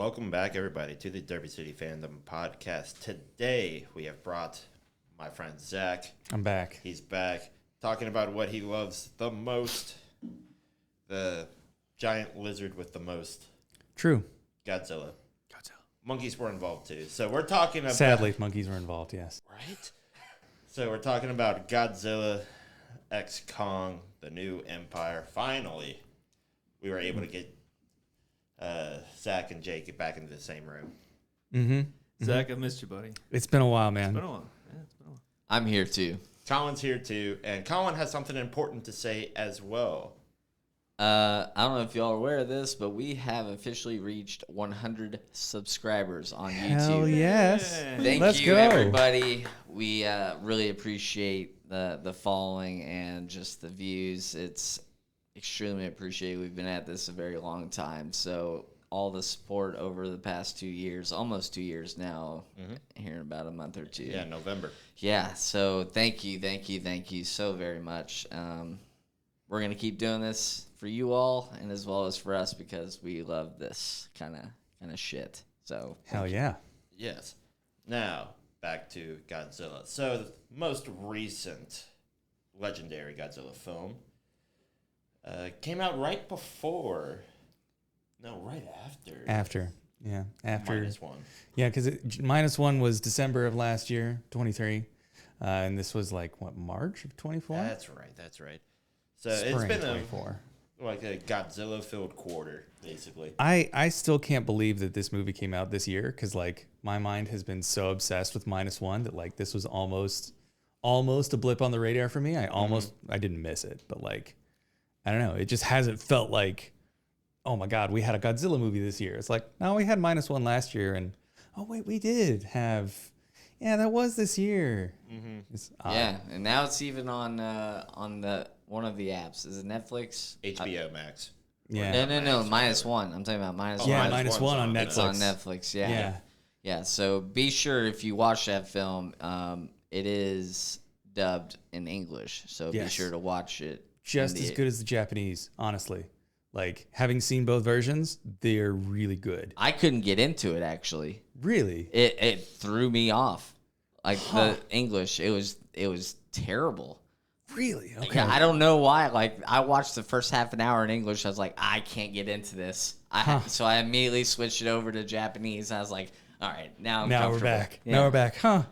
Welcome back, everybody, to the Derby City Fandom podcast. Today, we have brought my friend Zach. I'm back. He's back, talking about what he loves the most. The giant lizard with the most. True. Godzilla. Monkeys were involved, too. So we're talking about... Sadly, monkeys were involved, yes. Right? So we're talking about Godzilla x Kong, the new empire. Finally, we were able to get Zach and Jake back into the same room. Mm-hmm. Zach, I missed you, buddy. It's been a while, man. It's been a while. Yeah, it's been a while. I'm here too. Colin's here too, and Colin has something important to say as well. I don't know if y'all are aware of this, but we have officially reached 100 subscribers on Hell YouTube. yes. Thank Let's you, go. everybody. We really appreciate the following and just the views. It's extremely appreciated. We've been at this a very long time, so all the support over the past 2 years, almost 2 years now, here in about a month or two. Yeah, November. Yeah, so thank you so very much. We're going to keep doing this for you all and as well as for us because we love this kind of shit. So Hell yeah. Yes. Now, back to Godzilla. So, the most recent legendary Godzilla film came out right before... No, right after. After. -1. Yeah, because -1 was December of last year, 23. And this was like, what, March of 24? That's right. So, Spring it's been 24. like a Godzilla-filled quarter, basically. I still can't believe that this movie came out this year because, like, my mind has been so obsessed with -1 that, like, this was almost a blip on the radar for me. I didn't miss it, but, like, I don't know. It just hasn't felt like, oh, my God, we had a Godzilla movie this year. It's like, no, we had -1 last year, and, oh, wait, we did have... Yeah, that was this year. yeah, and now it's even on the one of the apps. Is it Netflix? HBO Max. Yeah. No, -1. I'm talking about -1. Yeah, -1's -1 on Netflix. It's on Netflix. Yeah. So be sure if you watch that film, it is dubbed in English. So be sure to watch it. Just as good as the Japanese, honestly. Like, having seen both versions, they're really good. I couldn't get into it actually. Really? It threw me off. Like the English, it was terrible. Really? Okay. Yeah, I don't know why. Like I watched the first half an hour in English. I was like, I can't get into this. So I immediately switched it over to Japanese. I was like, all right, now we're back. Yeah. Now we're back. Huh?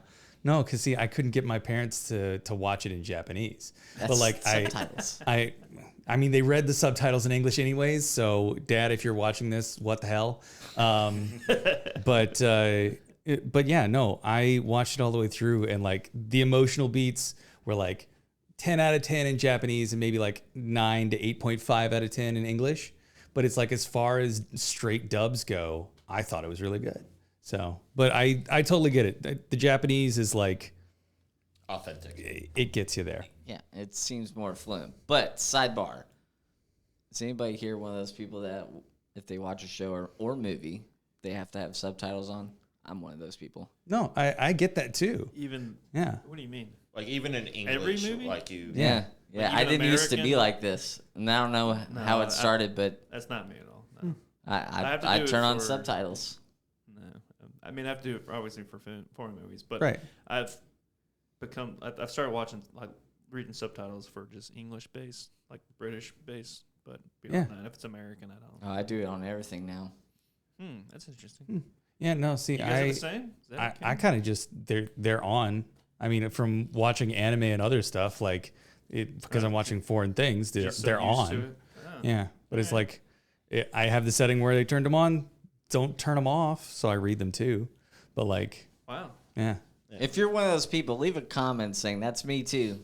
No, because see, I couldn't get my parents to watch it in Japanese. That's but like subtitles. I mean, they read the subtitles in English anyways. So, Dad, if you're watching this, what the hell? But yeah, no, I watched it all the way through, and like the emotional beats were like 10 out of 10 in Japanese, and maybe like 9 to 8.5 out of 10 in English. But it's like as far as straight dubs go, I thought it was really good. So, but I totally get it. The Japanese is like Authentic. It gets you there. Yeah, it seems more fluent. But sidebar, is anybody here one of those people that if they watch a show or movie, they have to have subtitles on? I'm one of those people. No, I get that too. Even Yeah. What do you mean? Like, even in English, movie? like you... Yeah. Like I didn't used to be American? like this. And I don't know how it started, but That's not me at all. No. I do it turn on for- subtitles. No. I mean, I have to do it obviously for foreign movies, but Right. I've started watching, like, reading subtitles for just English based, like British based, but beyond that, if it's American, I don't. Oh, I do it on everything now. That's interesting. Yeah, no, see, You guys are the same? Is that I kind of just they're on. I mean, from watching anime and other stuff, like because I'm watching foreign things, they're Just so used on. to it? Oh. Yeah, but it's like I have the setting where they turned them on. Don't turn them off, so I read them too. But like, Wow. yeah, If you're one of those people, leave a comment saying that's me too.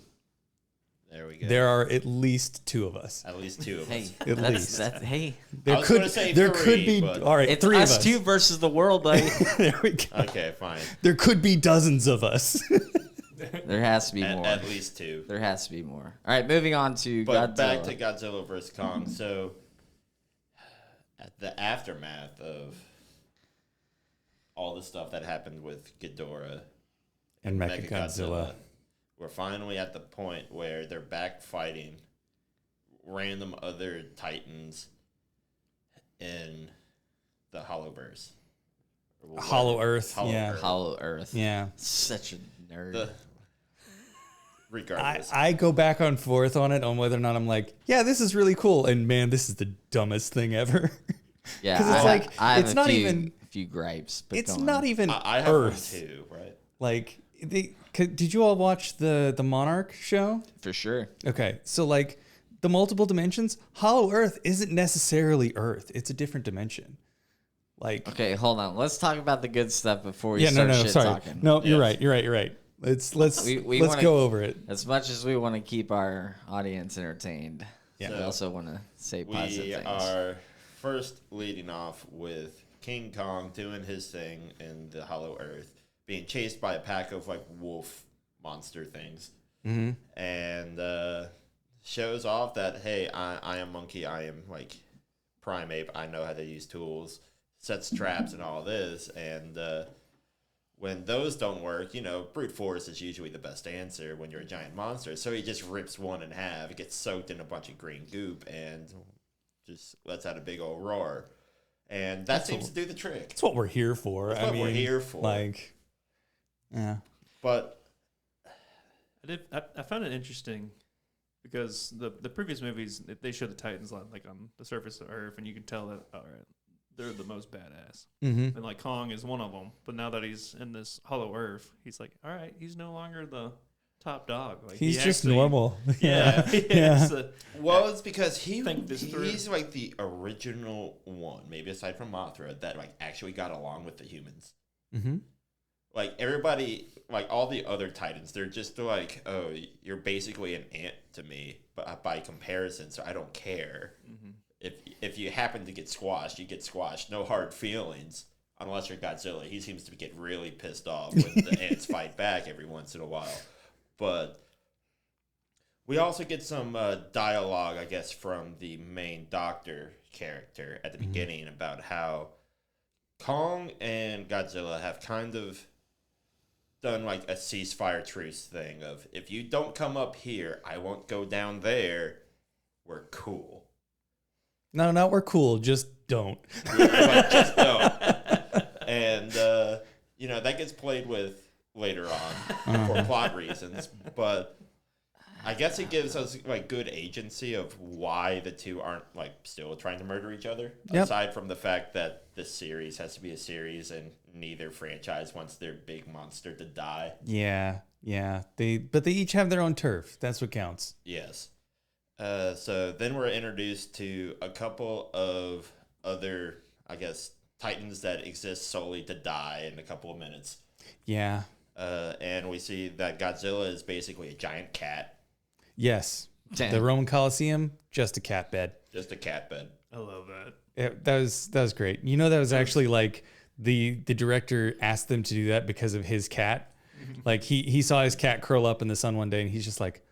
There we go. there are at least two of us. At least two of Hey, us. At least. hey, There was could gonna say there three, could be but- all right. it's three us of us. two versus the world, buddy. There we go. Okay, fine. There could be dozens of us. There has to be more. At least two. There has to be more. All right, moving on to But Godzilla. back to Godzilla vs. Kong. So, at the aftermath of all the stuff that happened with Ghidorah And Mechagodzilla. we're finally at the point where they're back fighting random other titans in the Hollowverse. Or Hollow Earth. Hollow Yeah. Earth. Hollow Earth. Yeah. Such a nerd. Regardless. I go back and forth on it on whether or not I'm like, yeah, this is really cool, and man, this is the dumbest thing ever. Yeah, 'Cause it's like, I have it's a not few, even- a few gripes. But It's go on. not even I have Earth. one too, right? Like, did you all watch the Monarch show? For sure. Okay, so like the multiple dimensions, Hollow Earth isn't necessarily Earth. It's a different dimension. Like, Okay, hold on. Let's talk about the good stuff before we yeah, start no, shit sorry, talking. no, you're Yes. right, you're right. Let's We let's wanna- go over it. As much as we want to keep our audience entertained, Yeah. we So, also want to say positive We things. are first leading off with King Kong doing his thing in the Hollow Earth, being chased by a pack of like wolf monster things, and shows off that, hey, I am monkey, I am like prime ape, I know how to use tools, sets traps and all this, and when those don't work, brute force is usually the best answer when you're a giant monster. So he just rips one in half. It gets soaked in a bunch of green goop and just lets out a big old roar. And that seems to do the trick. That's what we're here for. That's what we're here for. Like, yeah. But I found it interesting because the previous movies they show the Titans like on the surface of Earth, and you can tell that all right, they're the most badass, and like Kong is one of them. But now that he's in this Hollow Earth, he's like, all right, he's no longer the top dog. Like He's he just actually- normal. Yeah, Yeah. well, it's because Think this through. he's like the original one, maybe aside from Mothra, that like actually got along with the humans. Mm-hmm. Like everybody, like all the other Titans, they're just like, oh, you're basically an ant to me, but by comparison, so I don't care. If you happen to get squashed, you get squashed. No hard feelings, unless you're Godzilla. He seems to get really pissed off when the ants fight back every once in a while. But we also get some dialogue, I guess, from the main doctor character at the beginning about how Kong and Godzilla have kind of done like a ceasefire truce thing of, if you don't come up here, I won't go down there. We're cool. No, not we're cool. Just don't. Like, just don't. And that gets played with later on for plot reasons, but I guess it gives us like good agency of why the two aren't like still trying to murder each other. Yep. Aside from the fact that this series has to be a series and neither franchise wants their big monster to die. Yeah. But they each have their own turf. That's what counts. Yes. So then we're introduced to a couple of other, I guess, Titans that exist solely to die in a couple of minutes. Yeah. And we see that Godzilla is basically a giant cat. Yes. Damn. The Roman Colosseum, just a cat bed. Just a cat bed. I love that. Yeah, that was great. That was actually like the director asked them to do that because of his cat. Like he saw his cat curl up in the sun one day and he's just like,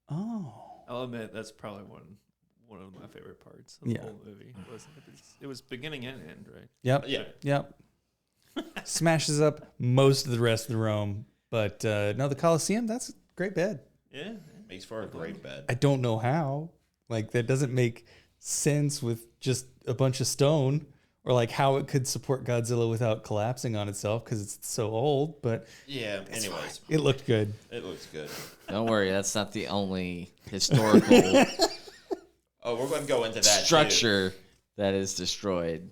oh. I'll admit that's probably one of my favorite parts of the whole movie. It was beginning and end, right? Yep. Yeah. Yep. Smashes up most of the rest of the Rome. But no, the Colosseum, that's a great bed. Yeah. Makes for a great bed. I don't know how. Like that doesn't make sense with just a bunch of stone, or like how it could support Godzilla without collapsing on itself because it's so old. But Yeah, anyways, it looked good. it looks good. Don't worry, that's not the only historical Oh, we're going to go into that too. structure that is destroyed.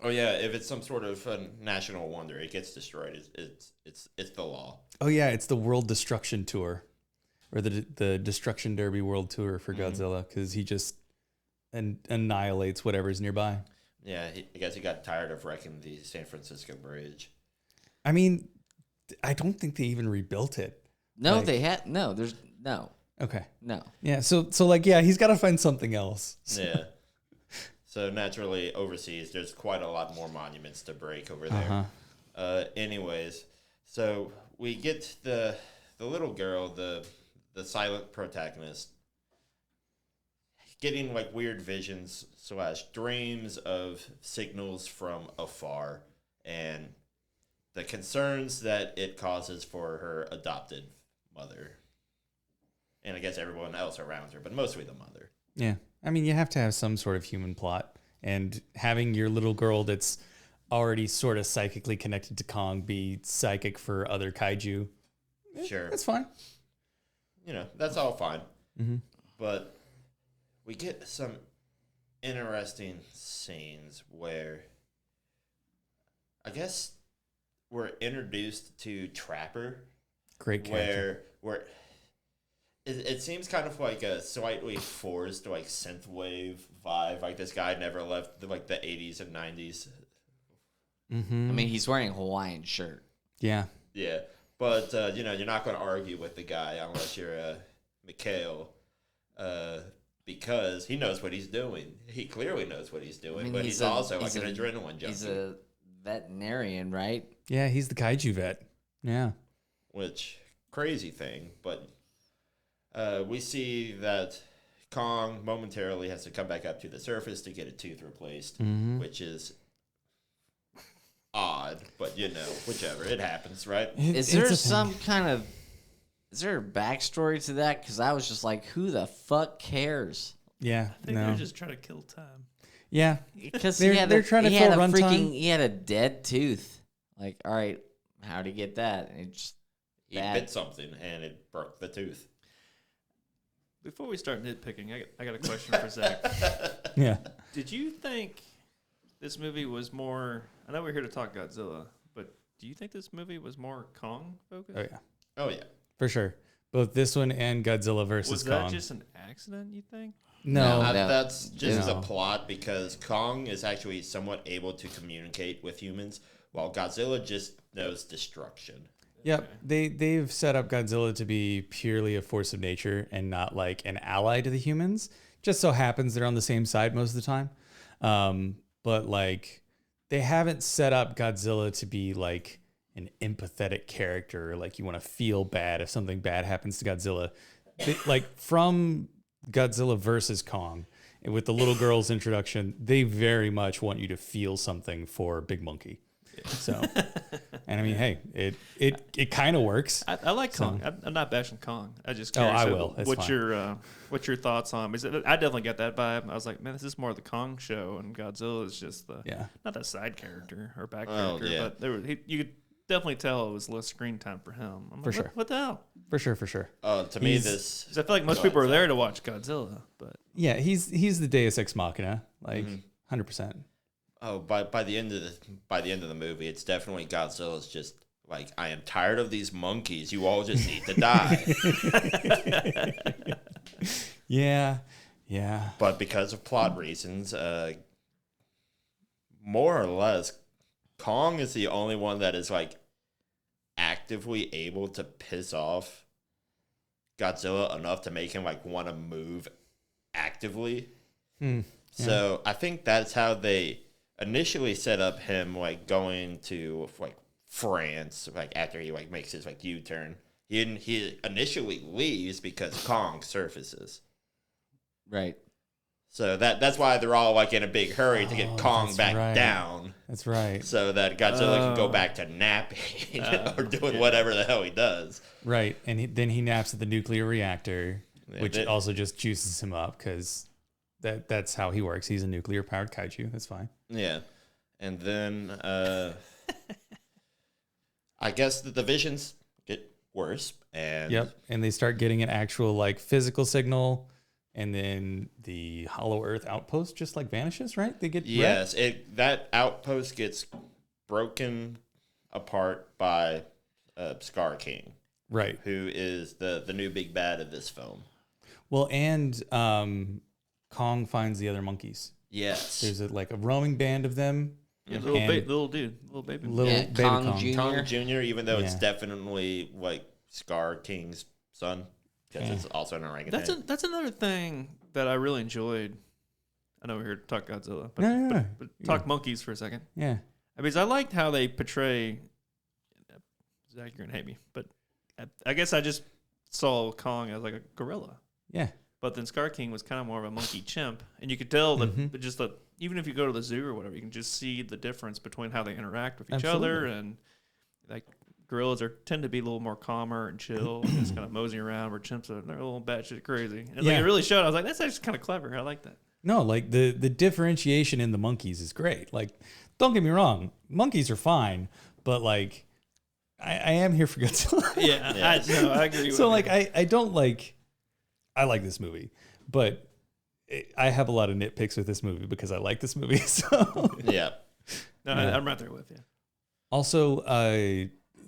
Oh yeah, if it's some sort of a national wonder, it gets destroyed. It's the law. Oh yeah, it's the World Destruction Tour, or the Destruction Derby World Tour for Godzilla, because he just annihilates whatever's nearby. Yeah, I guess he got tired of wrecking the San Francisco Bridge. I mean, I don't think they even rebuilt it. No, Like- they had no. There's no, Okay. no. Yeah. So like, yeah, he's got to find something else. Yeah. So naturally, overseas, there's quite a lot more monuments to break over there. Anyways, so we get the little girl, the silent protagonist, getting like weird visions / dreams of signals from afar and the concerns that it causes for her adopted mother. And I guess everyone else around her, but mostly the mother. Yeah. I mean, you have to have some sort of human plot And having your little girl that's already sort of psychically connected to Kong be psychic for other kaiju, Sure. that's fine. That's all fine. Mm-hmm. But we get some interesting scenes where I guess we're introduced to Trapper. Great character. Where it seems kind of like a slightly forced like synthwave vibe. Like this guy never left the 80s and 90s. Mm-hmm. I mean, he's wearing a Hawaiian shirt. Yeah. Yeah, but you're not going to argue with the guy unless you're Mikhail, because he knows what he's doing. He clearly knows what he's doing, I mean, but he's also like an adrenaline junkie. He's a veterinarian, right? Yeah, he's the kaiju vet. Yeah. Which crazy thing, but we see that Kong momentarily has to come back up to the surface to get a tooth replaced, which is odd, but whichever, it happens, right? Is there some kind of a backstory to that? Because I was just like, who the fuck cares? Yeah. I think they're just trying to kill time. Yeah. Because they're trying to fill runtime. He had a dead tooth. Like, all right, how'd he get that? And He bit something and it broke the tooth. Before we start nitpicking, I got a question for Zach. Yeah. Did you think this movie was more... I know we're here to talk Godzilla, but do you think this movie was more Kong focused? Oh, yeah. Oh, yeah. For sure. Both this one and Godzilla versus Was Kong. that just an accident, you think? No. That's just No. a plot because Kong is actually somewhat able to communicate with humans, while Godzilla just knows destruction. Yep. They've set up Godzilla to be purely a force of nature and not like an ally to the humans. Just so happens they're on the same side most of the time. But like they haven't set up Godzilla to be like an empathetic character. Like you want to feel bad if something bad happens to Godzilla. Like from Godzilla versus Kong, with the little girl's introduction, they very much want you to feel something for Big Monkey. So, and I mean, hey, it kind of works. I like Kong. I'm not bashing Kong. I just curious. I will. It's what's fine. what's your thoughts on? Because I definitely got that vibe. I was like, man, this is more the Kong show, and Godzilla is just not the side character or back character, but you could definitely tell it was less screen time for him. I'm like, sure. What the hell? For sure. To me, this... Because I feel like most people are there to watch Godzilla, but Yeah, he's the Deus Ex Machina, like 100%. Oh, by the end of the movie, it's definitely Godzilla's just like, I am tired of these monkeys. You all just need to die. Yeah. But because of plot reasons, more or less, Kong is the only one that is like actively able to piss off Godzilla enough to make him like want to move actively. So I think that's how they initially set up him like going to like France, like after he like makes his like U-turn. He initially leaves because Kong surfaces. Right. So that's why they're all like in a big hurry to get Kong back down. That's right. So that Godzilla can go back to napping or doing whatever the hell he does. Right, and then he naps at the nuclear reactor, which also just juices him up because that's how he works. He's a nuclear powered kaiju. That's fine. Yeah, and then I guess the visions get worse, and and they start getting an actual like physical signal, and then the Hollow Earth outpost just like vanishes. Right? They get wrecked? That outpost gets broken apart by Scar King, right? Who is the new big bad of this film. Well, and Kong finds the other monkeys. Yes, there's a roaming band of them. Yeah, little baby, Kong Jr. Kong Jr. Even though it's definitely like Scar King's son, because it's also an orangutan. That's another thing that I really enjoyed. I know we're here to talk Godzilla, but, No. but talk monkeys for a second. Yeah, I mean, I liked how they portray. Zach, you're gonna hate me, but I guess I just saw Kong as like a gorilla. Yeah. But then Scar King was kind of more of a monkey chimp, and you could tell that even if you go to the zoo or whatever, you can just see the difference between how they interact with each other, and like gorillas tend to be a little more calmer and chill, and just kind of mosey around. Where chimps they're a little batshit crazy. And like it really showed. I was like, that's actually kind of clever. I like that. No, like the differentiation in the monkeys is great. Like, don't get me wrong, monkeys are fine, but like, I am here for Godzilla. Yeah, I agree with So you. like, I don't like. I like this movie, but I have a lot of nitpicks with this movie because I like this movie. So Yeah. No, Yeah. I'm right there with you. also,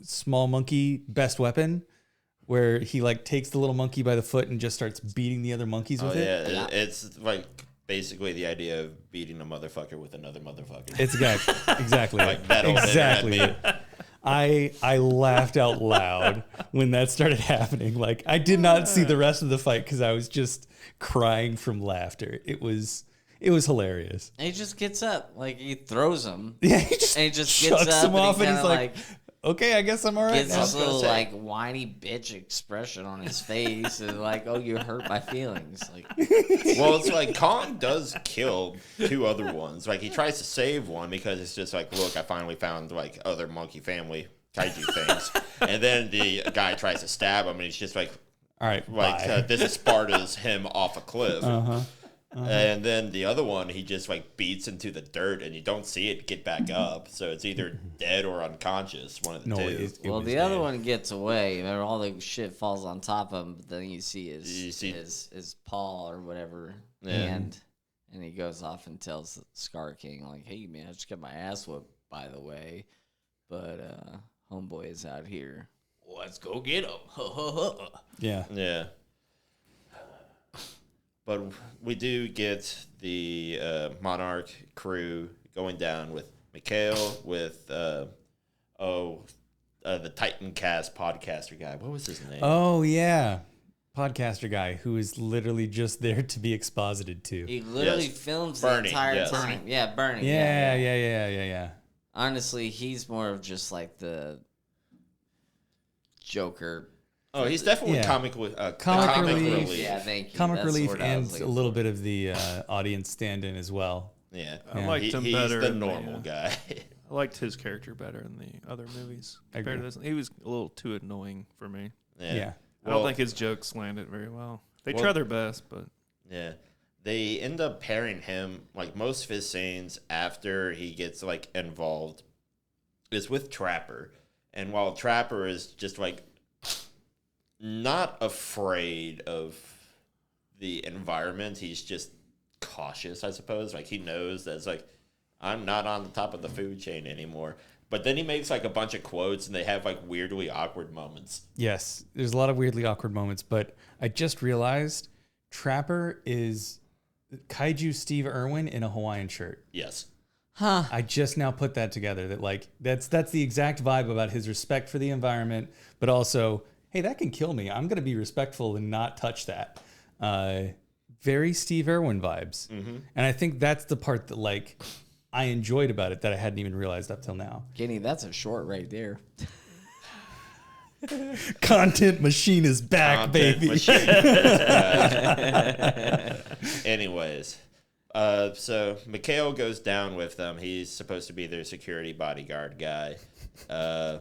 small monkey best weapon, where he like takes the little monkey by the foot and just starts beating the other monkeys Oh with it. yeah. It's like basically the idea of beating a motherfucker with another motherfucker. It's exactly Like that old exactly. internet meme. I laughed out loud when that started happening. Like, I did not see the rest of the fight because I was just crying from laughter. It was hilarious. And he just gets up, like he throws him. Yeah, And he just gets chucks up him and off, he and kinda he's like, "Okay, I guess I'm all right gets now." this little say. like whiny bitch expression on his face and like, oh, you hurt my feelings. Like, Well, it's like Kong does kill two other ones. Like he tries to save one because it's just like, look, I finally found like other monkey family kaiju things, and then the guy tries to stab him, and he's just like All right, bye. this is Sparta's him off a cliff. Uh-huh. And then the other one, he just like beats into the dirt, and you don't see it get back up. So it's either dead or unconscious, one of the No, two. it well, was the other bad. one gets away. Remember, all the shit falls on top of him, but then you see his paw or whatever hand, and he goes off and tells Scar King, like, hey, man, I just got my ass whooped, by the way, but homeboy is out here. Let's go get him. Yeah. Yeah. But we do get the Monarch crew going down with Mikhail, with the Titan Cast podcaster guy. What was his name? Oh yeah, podcaster guy who is literally just there to be exposited to. He literally Yes. films Bernie, the entire yes. time. Yeah, Bernie. Yeah. Honestly, he's more of just like the Joker. Oh, he's definitely Yeah. comic Comic relief. relief. Yeah, thank you. Comic That's the relief word I was and looking a little for. bit of the audience stand-in as well. Yeah. I liked him he's better the in normal guy. I liked his character better in the other movies. I Compared to agree. this, he was a little too annoying for me. Yeah. I don't think his jokes landed very well. They Well- try their best, but Yeah. They end up pairing him, like most of his scenes after he gets like involved is with Trapper. And while Trapper is just like not afraid of the environment, he's just cautious, I suppose. Like he knows that it's like, I'm not on the top of the food chain anymore. But then he makes like a bunch of quotes and they have like weirdly awkward moments. Yes, there's a lot of weirdly awkward moments, but I just realized Trapper is Kaiju Steve Irwin in a Hawaiian shirt. Yes. Huh. I just now put that together. That like that's the exact vibe about his respect for the environment, but also, hey, that can kill me. I'm gonna be respectful and not touch that. Very Steve Irwin vibes, and I think that's the part that like I enjoyed about it that I hadn't even realized up till now. Kenny, that's a short right there. Content machine is back, Content baby. machine. Anyways, so Mikhail goes down with them. He's supposed to be their security bodyguard guy. Now,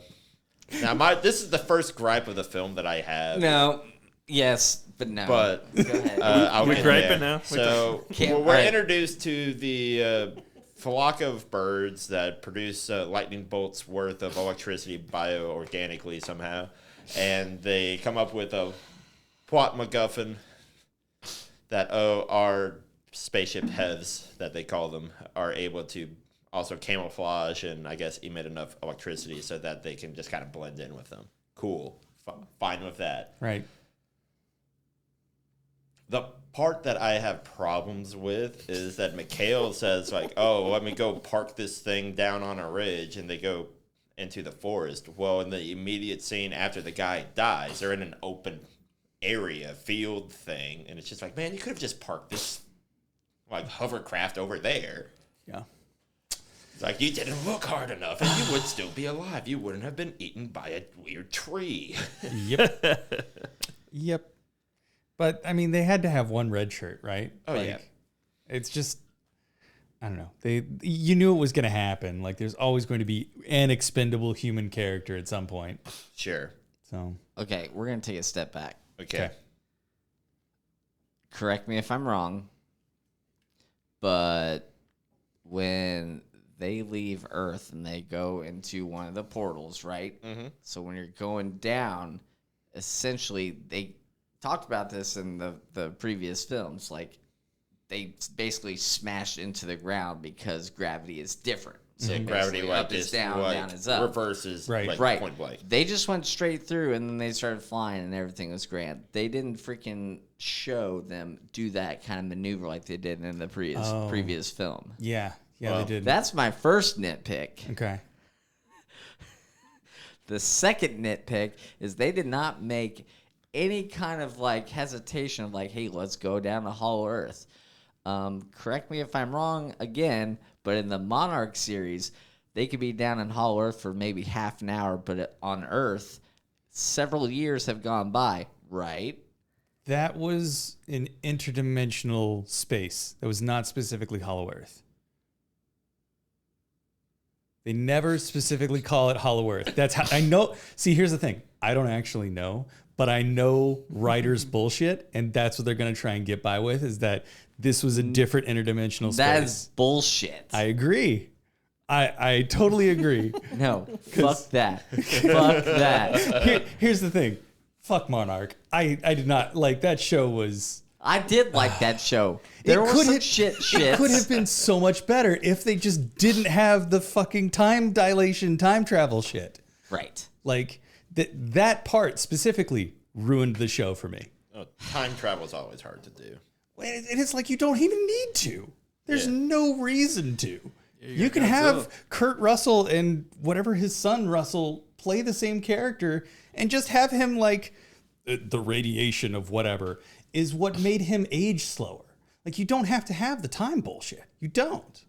this is the first gripe of the film that I have. No. Yes, but no. But Go ahead. I'll We get griping there. now? So Can't- we're alright. introduced to the flock of birds that produce lightning bolts worth of electricity bioorganically somehow, and they come up with a plot MacGuffin that our spaceship heads, that they call them, are able to also camouflage and I guess emit enough electricity so that they can just kind of blend in with them. Cool. Fine with that. Right. The part that I have problems with is that Mikhail says, like, oh, let me go park this thing down on a ridge, and they go into the forest. Well, in the immediate scene after the guy dies, they're in an open area, field thing, and it's just like, man, you could have just parked this, like, hovercraft over there. Yeah. It's like, you didn't look hard enough, and you would still be alive. You wouldn't have been eaten by a weird tree. Yep. Yep. But I mean, they had to have one red shirt, right? Oh, yeah. It's just, I don't know. You knew it was going to happen. Like, there's always going to be an expendable human character at some point. Sure. So, Okay, we're going to take a step back. Okay. Okay. Correct me if I'm wrong. but when they leave Earth and they go into one of the portals, right? Mm-hmm. So when you're going down, essentially they talked about this in the previous films, like they basically smashed into the ground because gravity is different. So Gravity basically up is down, down is up. Reverses Right. point blank. They just went straight through, and then they started flying, and everything was grand. They didn't freaking show them do that kind of maneuver like they did in the previous film. Yeah, Well, they did. That's my first nitpick. Okay. The second nitpick is they did not make any kind of like hesitation of like, hey, let's go down to Hollow Earth. Correct me if I'm wrong again, but in the Monarch series, they could be down in Hollow Earth for maybe half an hour, but on Earth, several years have gone by, right? That was an interdimensional space. That was not specifically Hollow Earth. They never specifically call it Hollow Earth. That's how I know. See, here's the thing. I don't actually know, but I know writers bullshit, and that's what they're going to try and get by with, is that this was a different interdimensional space. That's bullshit. I agree. I totally agree. No, fuck that. Fuck that. Here's the thing. Fuck Monarch. I did not like that show. Was I did like that show. There was some shit. It could have been so much better if they just didn't have the fucking time dilation, time travel shit. Right. Like that part specifically ruined the show for me. Oh, time travel is always hard to do. And it's like you don't even need to. There's no reason to. You can Godzilla. have Kurt Russell and whatever his son Russell play the same character and just have him like the radiation of whatever is what made him age slower. Like you don't have to have the time bullshit. You don't.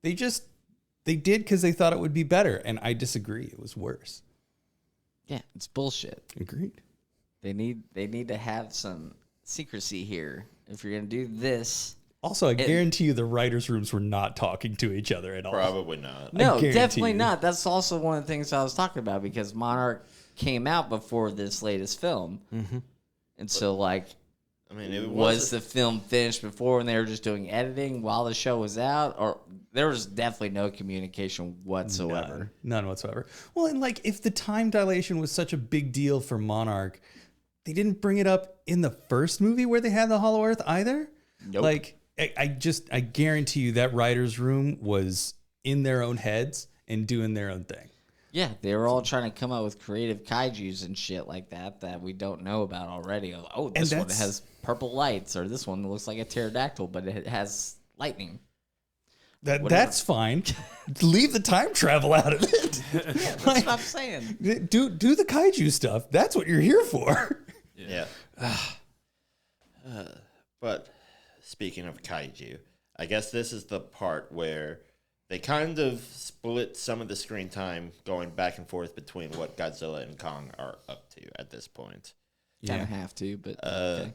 They did because they thought it would be better. And I disagree. It was worse. Yeah, it's bullshit. Agreed. They need to have some secrecy here. If you're gonna do this, Also, I guarantee you the writers' rooms were not talking to each other at all. Probably not. no, guarantee definitely you. not. That's also one of the things I was talking about because Monarch came out before this latest film, and so like, I mean, it was the film finished before when they were just doing editing while the show was out, or there was definitely no communication whatsoever. None whatsoever. Well, and like if the time dilation was such a big deal for Monarch, they didn't bring it up in the first movie where they had the Hollow Earth either. Nope. Like I guarantee you that writer's room was in their own heads and doing their own thing. Yeah, they were all trying to come up with creative kaijus and shit like that we don't know about already. Oh, this one has purple lights, or this one looks like a pterodactyl, but it has lightning. That's fine. Leave the time travel out of it. Yeah, that's what I'm saying. Do the kaiju stuff. That's what you're here for. Yeah. But speaking of kaiju, I guess this is the part where they kind of split some of the screen time going back and forth between what Godzilla and Kong are up to at this point. Kind of have to, but okay.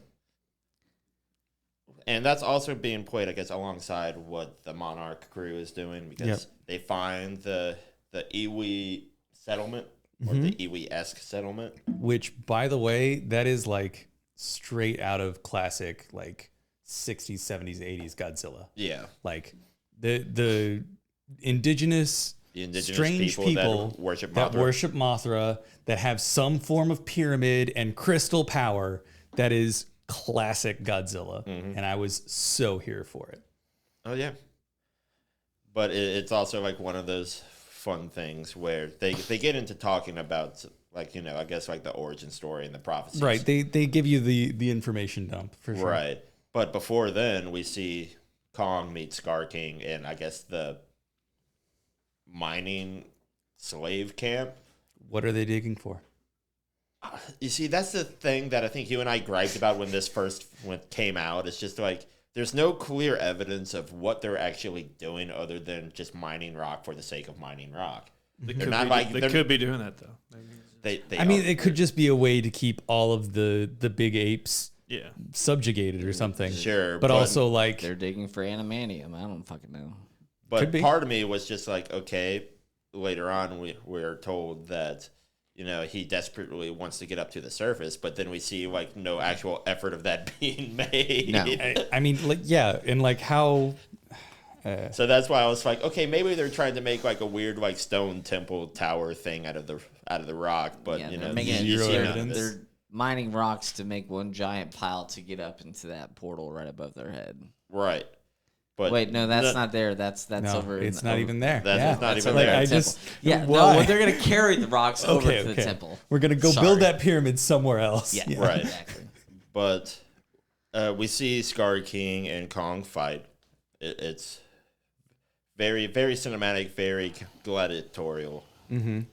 And that's also being played, I guess, alongside what the Monarch crew is doing because they find the Iwi settlement or the Iwi-esque settlement. Which, by the way, that is like straight out of classic like 60s, 70s, 80s Godzilla. Yeah. Like the indigenous strange people that worship Mothra. that worship Mothra, that have some form of pyramid and crystal power. That is classic Godzilla. And I was so here for it. Oh, yeah. But it's also like one of those fun things where they get into talking about, like, you know, I guess like the origin story and the prophecies. Right. They give you the information dump for sure. Right. But before then, we see Kong meet Scar King in, I guess, the mining slave camp. What are they digging for? You see, that's the thing that I think you and I griped about when this first came out. It's just like there's no clear evidence of what they're actually doing other than just mining rock for the sake of mining rock. They could be doing that though. I mean, it could just be a way to keep all of the big apes subjugated or something. Sure, but also like They're digging for animanium. I don't fucking know. But part of me was just like, okay, later on we're told that, you know, he desperately wants to get up to the surface, but then we see like no actual effort of that being made. No. I mean, like, yeah, and like how So that's why I was like, okay, maybe they're trying to make like a weird like stone temple tower thing out of the rock, but Yeah, you they're know, making you zero see none of evidence. it. They're mining rocks to make one giant pile to get up into that portal right above their head. Right. But Wait, no, that's not there. That's No, over. it's not even there. That's yeah. not That's even over there. at I the just temple. Yeah, why? no, they're gonna carry the rocks over Okay, to the okay. temple. We're gonna go Sorry. build that pyramid somewhere else. Yeah, Right. exactly. But we see Scar King and Kong fight. It's very, very cinematic, very gladiatorial. You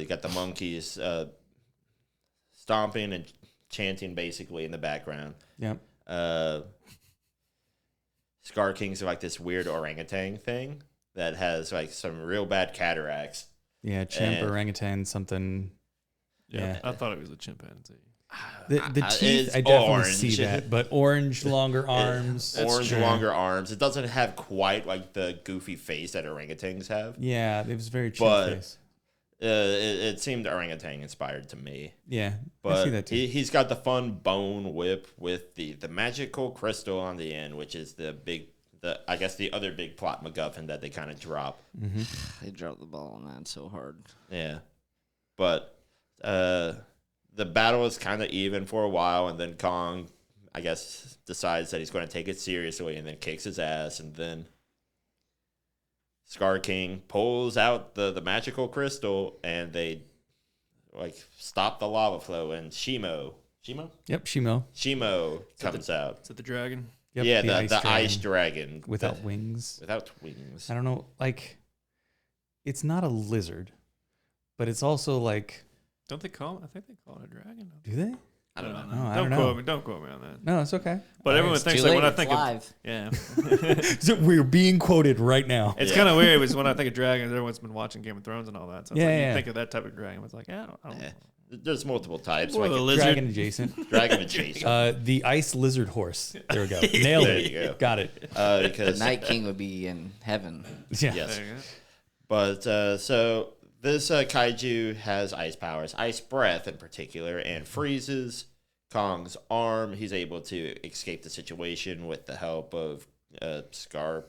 got the monkeys stomping and chanting basically in the background. Yep. Scar King's like this weird orangutan thing that has like some real bad cataracts. Yeah, chimp, And- orangutan, something. Yeah, Yeah. I thought it was a chimpanzee. The It's teeth, I definitely orange. see that, but orange, longer arms. Orange, Yeah. longer arms. It doesn't have quite like the goofy face that orangutans have. Yeah, it was very chimp But- face. It seemed orangutan inspired to me. Yeah, I But see that too. he's got the fun bone whip with the magical crystal on the end, which is the I guess the other big plot MacGuffin that they kind of drop. They dropped the ball on that so hard. Yeah. But the battle is kind of even for a while, and then Kong, I guess, decides that he's going to take it seriously and then kicks his ass, and then Scar King pulls out the magical crystal, and they like stop the lava flow, and Shimo Yep, Shimo. comes out. Is it the dragon? Yep, Yeah, the dragon ice dragon without wings. Without wings. I don't know, like, it's not a lizard, but it's also like, Don't they call it? I think they call it a dragon. do they? I don't know. Oh, I Don't don't quote know. me. Don't quote me on that. No, it's okay. But everyone It's thinks too like late, when I it's think live. yeah. So we're being quoted right now. It's Yeah. kind of weird because when I think of dragons, everyone's been watching Game of Thrones and all that. So it's Yeah, like yeah. you think of that type of dragon. It's like, yeah, I don't Yeah. know. There's multiple types. Or Like the a lizard. Dragon adjacent. dragon adjacent. The ice lizard horse. There we go. Nailed There it. you go. Got it. The Because Night King would be in heaven. Yeah. yes. There you go. But so this kaiju has ice powers, ice breath in particular, and freezes Kong's arm. He's able to escape the situation with the help of Scar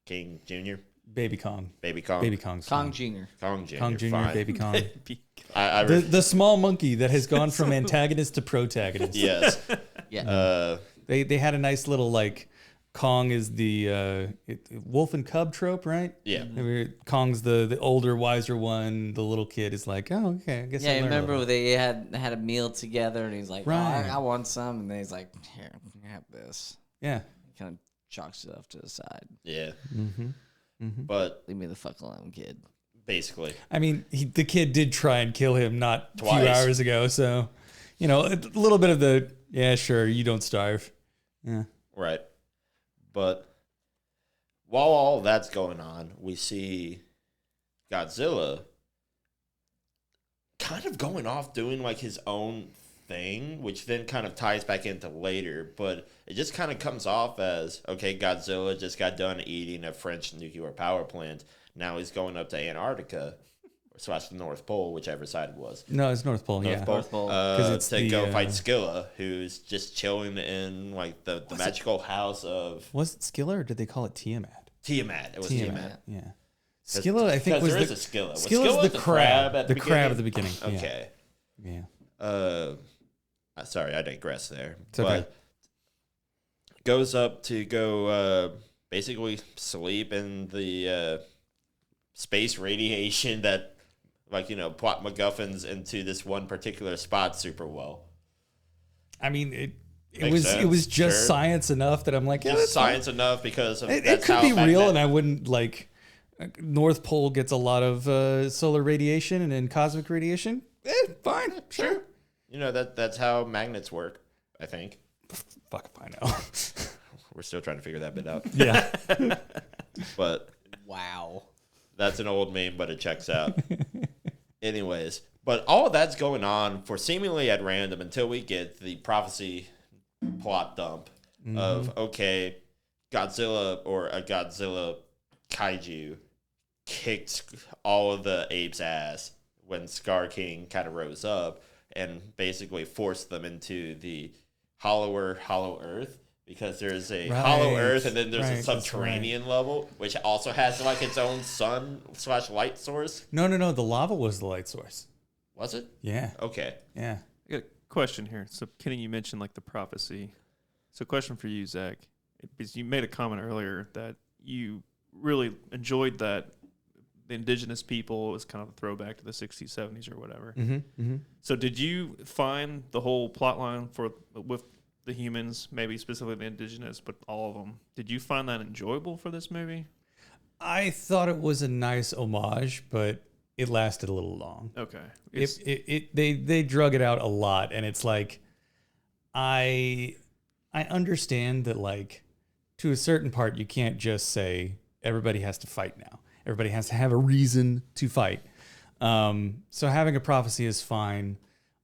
King Jr., Baby Kong. Baby Kong. Baby Kong's Kong fine. Jr. Kong Jr. Kong Jr. fine. Baby Kong. I The small monkey that has gone from antagonist to protagonist. yes. Yeah. They had a nice little like Kong is the wolf and cub trope, right? Yeah. Kong's the older, wiser one. The little kid is like, oh, okay, I guess. Yeah, I you learned a remember little. they had a meal together, and he's like, Right. "Oh, I want some," and then he's like, "Here, have this." Yeah. He kind of chalks it off to the side. Yeah. Mm-hmm. But Leave me the fuck alone, kid. basically, I mean, the kid did try and kill him not a few Twice. hours ago, so you know a little bit of the yeah, sure, you don't starve. Yeah. right. But while all that's going on, we see Godzilla kind of going off doing like his own thing, which then kind of ties back into later, but it just kind of comes off as okay, Godzilla just got done eating a French nuclear power plant. Now he's going up to Antarctica / the North Pole, whichever side it was. No, it's North Pole. North Yeah. Pole, North Pole. 'Cause it's to the, go fight Skilla, who's just chilling in like the magical house of Was it Skilla or did they call it Tiamat? Tiamat. It was Tiamat. Yeah. Skilla, I think, Because was there the is a Skilla. Was Skilla's Skilla the crab. at The crab at the beginning? beginning. Okay. Yeah. Sorry, I digress there. It's okay. But goes up to go basically sleep in the space radiation that, like, plot MacGuffins into this one particular spot super well. I mean, it Makes was sense, it was just sure. science enough that I'm like, yeah, Just that's fine. science enough because of It that's could how be real, magnet- and I wouldn't like. North Pole gets a lot of solar radiation and then cosmic radiation. Fine, sure. That's how magnets work, I think. Fuck if I know. We're still trying to figure that bit out. Yeah. But Wow. that's an old meme, but it checks out. Anyways, but all of that's going on for seemingly at random until we get the prophecy plot dump of, okay, Godzilla or a Godzilla kaiju kicked all of the apes' ass when Scar King kind of rose up and basically forced them into the hollow earth, because there's a Right, hollow Earth, and then there's right, a that's subterranean level, which also has like its own sun/light source. No, the lava was the light source. Was it? Yeah, Okay. yeah. I got a question here. So, Kenny, you mentioned like the prophecy. So, question for you, Zach, because you made a comment earlier that you really enjoyed that the indigenous people was kind of a throwback to the 60s, 70s, or whatever. So, did you find the whole plot line with the humans, maybe specifically the indigenous, but all of them, did you find that enjoyable for this movie? I thought it was a nice homage, but it lasted a little long. Okay. They drug it out a lot, and it's like I understand that, like, to a certain part you can't just say everybody has to fight now. Everybody has to have a reason to fight. So having a prophecy is fine.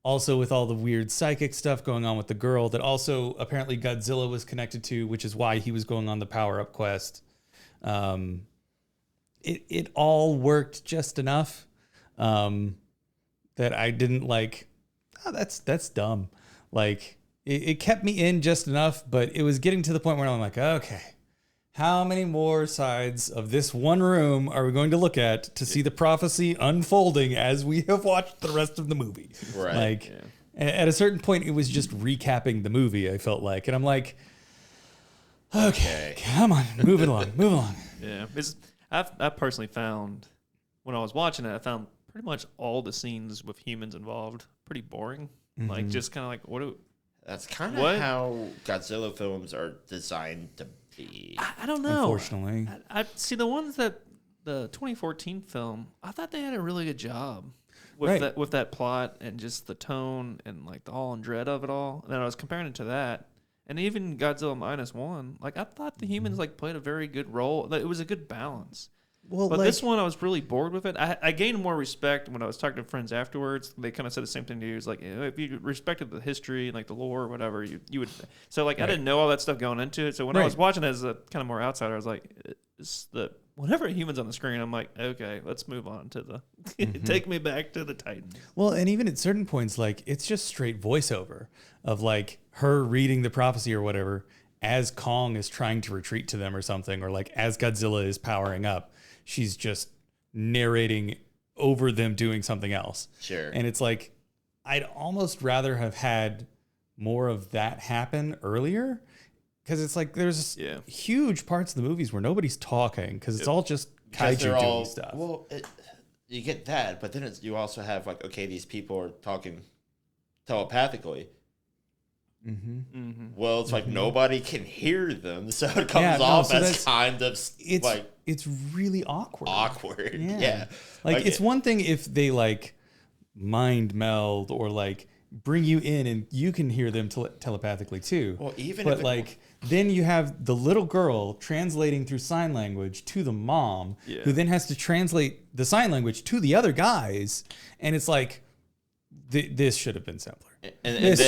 Also, with all the weird psychic stuff going on with the girl that also apparently Godzilla was connected to, which is why he was going on the power-up quest. It all worked just enough that I didn't like, oh, that's dumb. Like, it kept me in just enough, but it was getting to the point where I'm like, okay, how many more sides of this one room are we going to look at to see the prophecy unfolding as we have watched the rest of the movie? Right. Like, at a certain point, it was just recapping the movie, I felt like. And I'm like, okay, come on, move along. Yeah. I personally found, when I was watching it, I found pretty much all the scenes with humans involved pretty boring. Like, just kind of like, That's kind of how Godzilla films are designed to be. I don't know. Unfortunately. I see the ones that the 2014 film, I thought they had a really good job with that plot and just the tone and like the awe and dread of it all. And then I was comparing it to that. And even Godzilla -1, like I thought the humans like played a very good role. It was a good balance. Well, But like, this one, I was really bored with it. I gained more respect when I was talking to friends afterwards. They kind of said the same thing to you. It's like, if you respected the history and like the lore or whatever, you would. So like, I didn't know all that stuff going into it. So when I was watching it as a kind of more outsider, I was like, whenever a human's on the screen, I'm like, okay, let's move on to the take me back to the Titans. well, and even at certain points, like, it's just straight voiceover of like her reading the prophecy or whatever as Kong is trying to retreat to them or something, or like as Godzilla is powering up. She's just narrating over them doing something else. Sure. And it's like, I'd almost rather have had more of that happen earlier, because it's like there's huge parts of the movies where nobody's talking because it's all just kaiju doing stuff. Well, you get that, but then you also have like, okay, these people are talking telepathically. Well, it's like nobody can hear them, so it comes off as kind of like it's really awkward. Yeah. Like, it's one thing if they like mind meld or like bring you in and you can hear them telepathically too. Well, even but if like then you have the little girl translating through sign language to the mom, who then has to translate the sign language to the other guys, and it's like this should have been simpler. This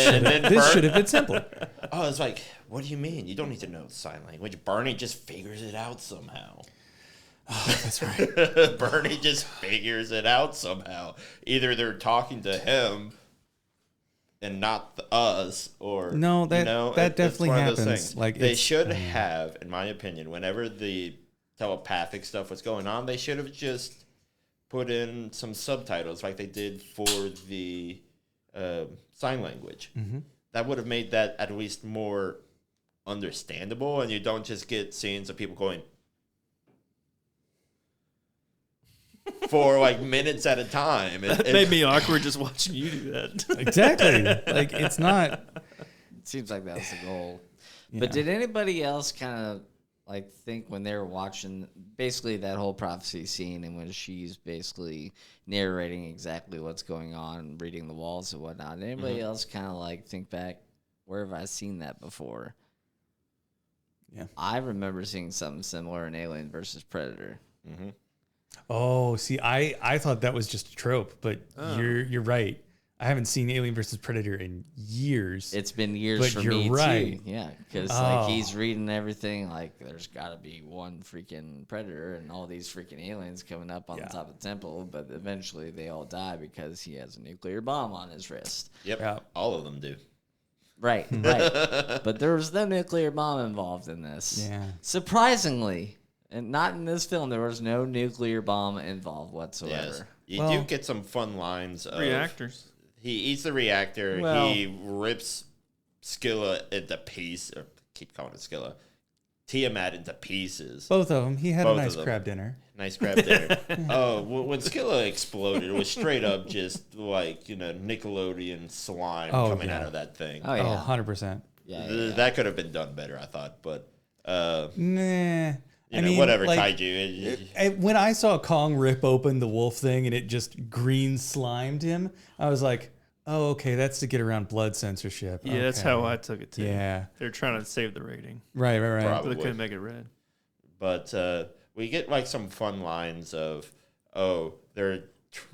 should have been simpler. Oh, it's like, what do you mean? You don't need to know sign language. Bernie just figures it out somehow. Oh, that's right. Bernie just figures it out somehow. Either they're talking to him and not us, or that definitely happens. Like, they should have, in my opinion, whenever the telepathic stuff was going on, they should have just put in some subtitles like they did for the sign language. That would have made that at least more understandable, and you don't just get scenes of people going for like minutes at a time. It made me awkward just watching you do that. Exactly. Like, it's not. It seems like that was the goal. Yeah. But did anybody else kind of like think when they were watching basically that whole prophecy scene and when she's basically narrating exactly what's going on, reading the walls and whatnot, anybody else kind of like think back, where have I seen that before? Yeah. I remember seeing something similar in Alien versus Predator. Oh, see, I thought that was just a trope, but you're right. I haven't seen Alien versus Predator in years. It's been years but for you're me right. too. Yeah, because like he's reading everything. Like there's got to be one freaking predator and all these freaking aliens coming up on the top of the temple. But eventually they all die because he has a nuclear bomb on his wrist. Yep, all of them do. Right. But there was no nuclear bomb involved in this. Yeah. Surprisingly, and not in this film, there was no nuclear bomb involved whatsoever. Yes. You do get some fun lines of Reactors. He eats the reactor. Well- He rips Skilla into pieces. Or keep calling it Skilla. Tiamat into pieces. Both of them. He had Both a of nice them. crab dinner. Nice crab dinner. Oh, when Skilla exploded, it was straight up just like, Nickelodeon slime coming out of that thing. Oh, yeah. 100%. Yeah. That could have been done better, I thought. But, Nah. I mean, whatever, like, kaiju. when I saw Kong rip open the wolf thing and it just green slimed him, I was like, oh, okay, that's to get around blood censorship. Yeah, that's Okay. how I took it too. Yeah. They're trying to save the rating, Right. but Probably. they couldn't make it red. But we get like some fun lines of, they're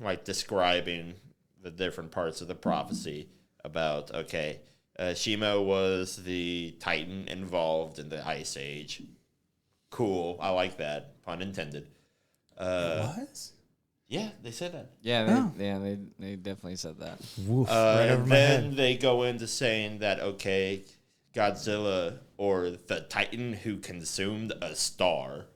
like describing the different parts of the prophecy about, okay, Shimo was the Titan involved in the Ice Age. Cool. I like that. Pun intended. It was? Yeah, they said that. Yeah, they definitely said that. Woof, right over And my then head. they go into saying that, okay, Godzilla or the Titan who consumed a star.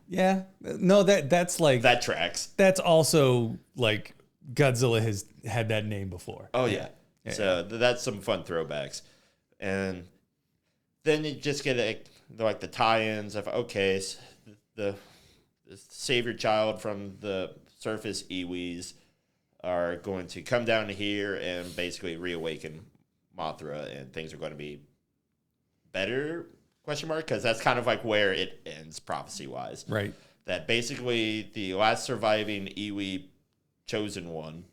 Yeah. No, that's like, That tracks. that's also like Godzilla has had that name before. Oh, yeah. So that's some fun throwbacks. And then you just get like the tie-ins of, okay, the savior child from the surface Iwis are going to come down here and basically reawaken Mothra, and things are going to be better, question mark, because that's kind of like where it ends prophecy-wise. Right. That basically the last surviving Iwi chosen one,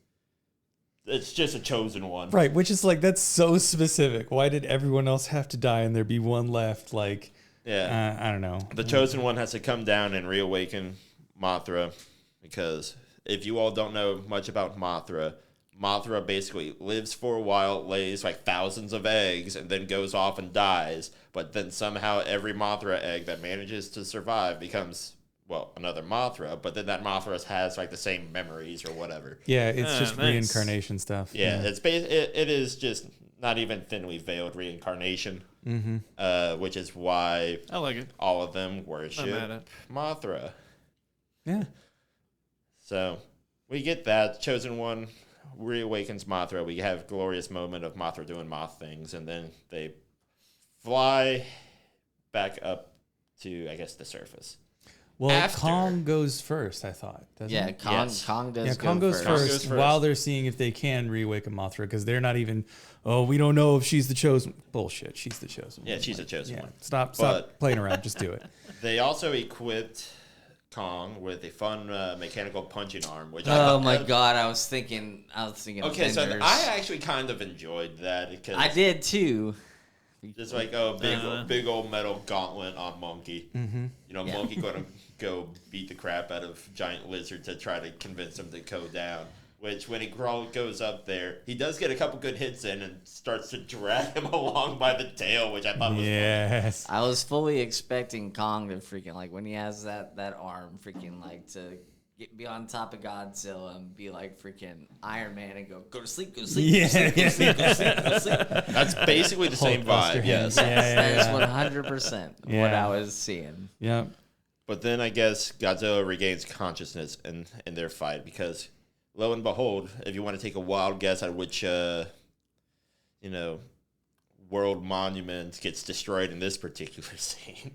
it's just a chosen one. Right, which is like, that's so specific. Why did everyone else have to die and there be one left? Like, Yeah. I don't know. The chosen one has to come down and reawaken Mothra, because if you all don't know much about Mothra, Mothra basically lives for a while, lays like thousands of eggs, and then goes off and dies. But then somehow every Mothra egg that manages to survive becomes, well, another Mothra. But then that Mothra has like the same memories or whatever. Yeah, it's just nice. reincarnation stuff. Yeah, it is just not even thinly veiled reincarnation. Which is why I like it. all of them Not mad worship at. Mothra. Yeah. So we get that. Chosen One reawakens Mothra. We have a glorious moment of Mothra doing moth things, and then they fly back up to, I guess, the surface. Well, After. Kong goes first, I thought. Doesn't Yeah, he? Kong, Yes. Kong does Yeah, go Kong goes first. Kong first, goes first. while they're seeing if they can reawaken Mothra, because they're not even, we don't know if she's the chosen. Bullshit, she's the chosen one. Yeah, she's a chosen Yeah, one. stop But- playing around. Just do it. They also equipped Kong with a fun mechanical punching arm, which Oh my god, I was thinking Okay, so Avengers. I actually kind of enjoyed that because I did too. just like big old metal gauntlet on Monkey. Mm-hmm. You know, Monkey going to go beat the crap out of Giant Lizard to try to convince him to go down. Which, when he goes up there, he does get a couple good hits in and starts to drag him along by the tail, which I thought was Yes. I was fully expecting Kong to freaking like when he has that arm freaking like to be on top of Godzilla and be like freaking Iron Man and go to sleep, go to sleep, Yeah, go to sleep, go to sleep, go to sleep. That's basically the same Hulkbuster vibe, yes. hands. Yeah, That is yeah. 100% what Yeah. I was seeing. Yep. But then I guess Godzilla regains consciousness in their fight because, lo and behold, if you want to take a wild guess at which, world monument gets destroyed in this particular scene.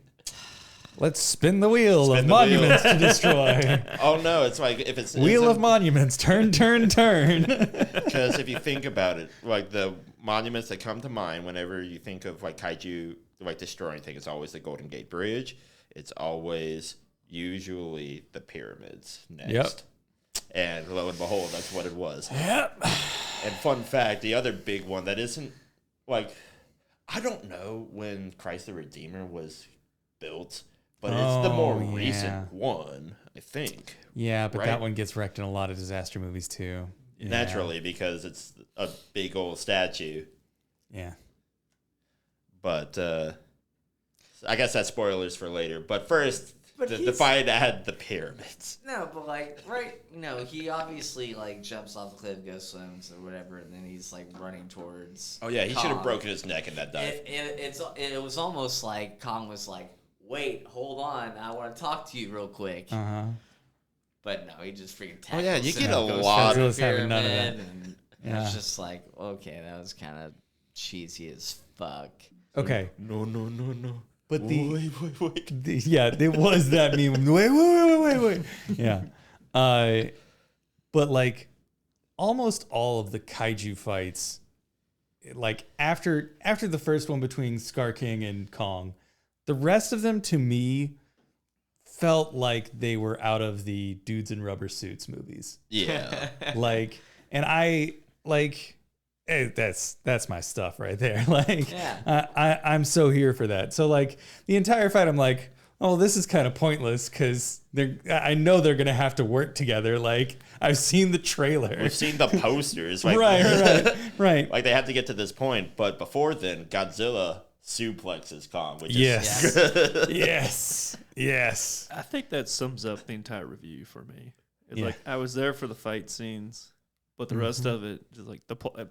Let's spin the wheel Spin of the wheel. monuments to destroy. Oh no, it's like if it's Wheel of monuments. Turn, turn, turn. Because if you think about it, like the monuments that come to mind whenever you think of like kaiju, like destroying things, it's always the Golden Gate Bridge. It's always usually the pyramids next. Yep. And lo and behold, that's what it was. Yep. And fun fact, the other big one that isn't like, I don't know when Christ the Redeemer was built, but it's the more Oh, yeah. recent one, I think. Yeah, but Right? that one gets wrecked in a lot of disaster movies too. Yeah. Naturally, because it's a big old statue. Yeah. But I guess that's spoilers for later. But first, But the fight at the pyramids. No, but like right, he obviously like jumps off the cliff, goes swims or whatever, and then he's like running towards. Oh yeah, he Kong. should have broken his neck in that dive. It was almost like Kong was like, "Wait, hold on, I want to talk to you real quick." But no, he just freaking tackles. Oh yeah, you him, get a goes lot to the of having none of that. pyramid, and it's just like, okay, that was kind of cheesy as fuck. Okay. No. But wait. It was that meme. Wait. Yeah. But like almost all of the kaiju fights, like after the first one between Scar King and Kong, the rest of them to me felt like they were out of the dudes in rubber suits movies. Yeah. Like, and I like, hey, that's my stuff right there. Like, I'm so here for that. So like the entire fight, I'm like, oh, this is kind of pointless because I know they're gonna have to work together. Like I've seen the trailer, We've seen the posters. Like, right. Like they have to get to this point, but before then, Godzilla suplexes Kong. Which Yes. is yes. I think that sums up the entire review for me. It's Yeah. like I was there for the fight scenes, but the rest of it, just like the plot.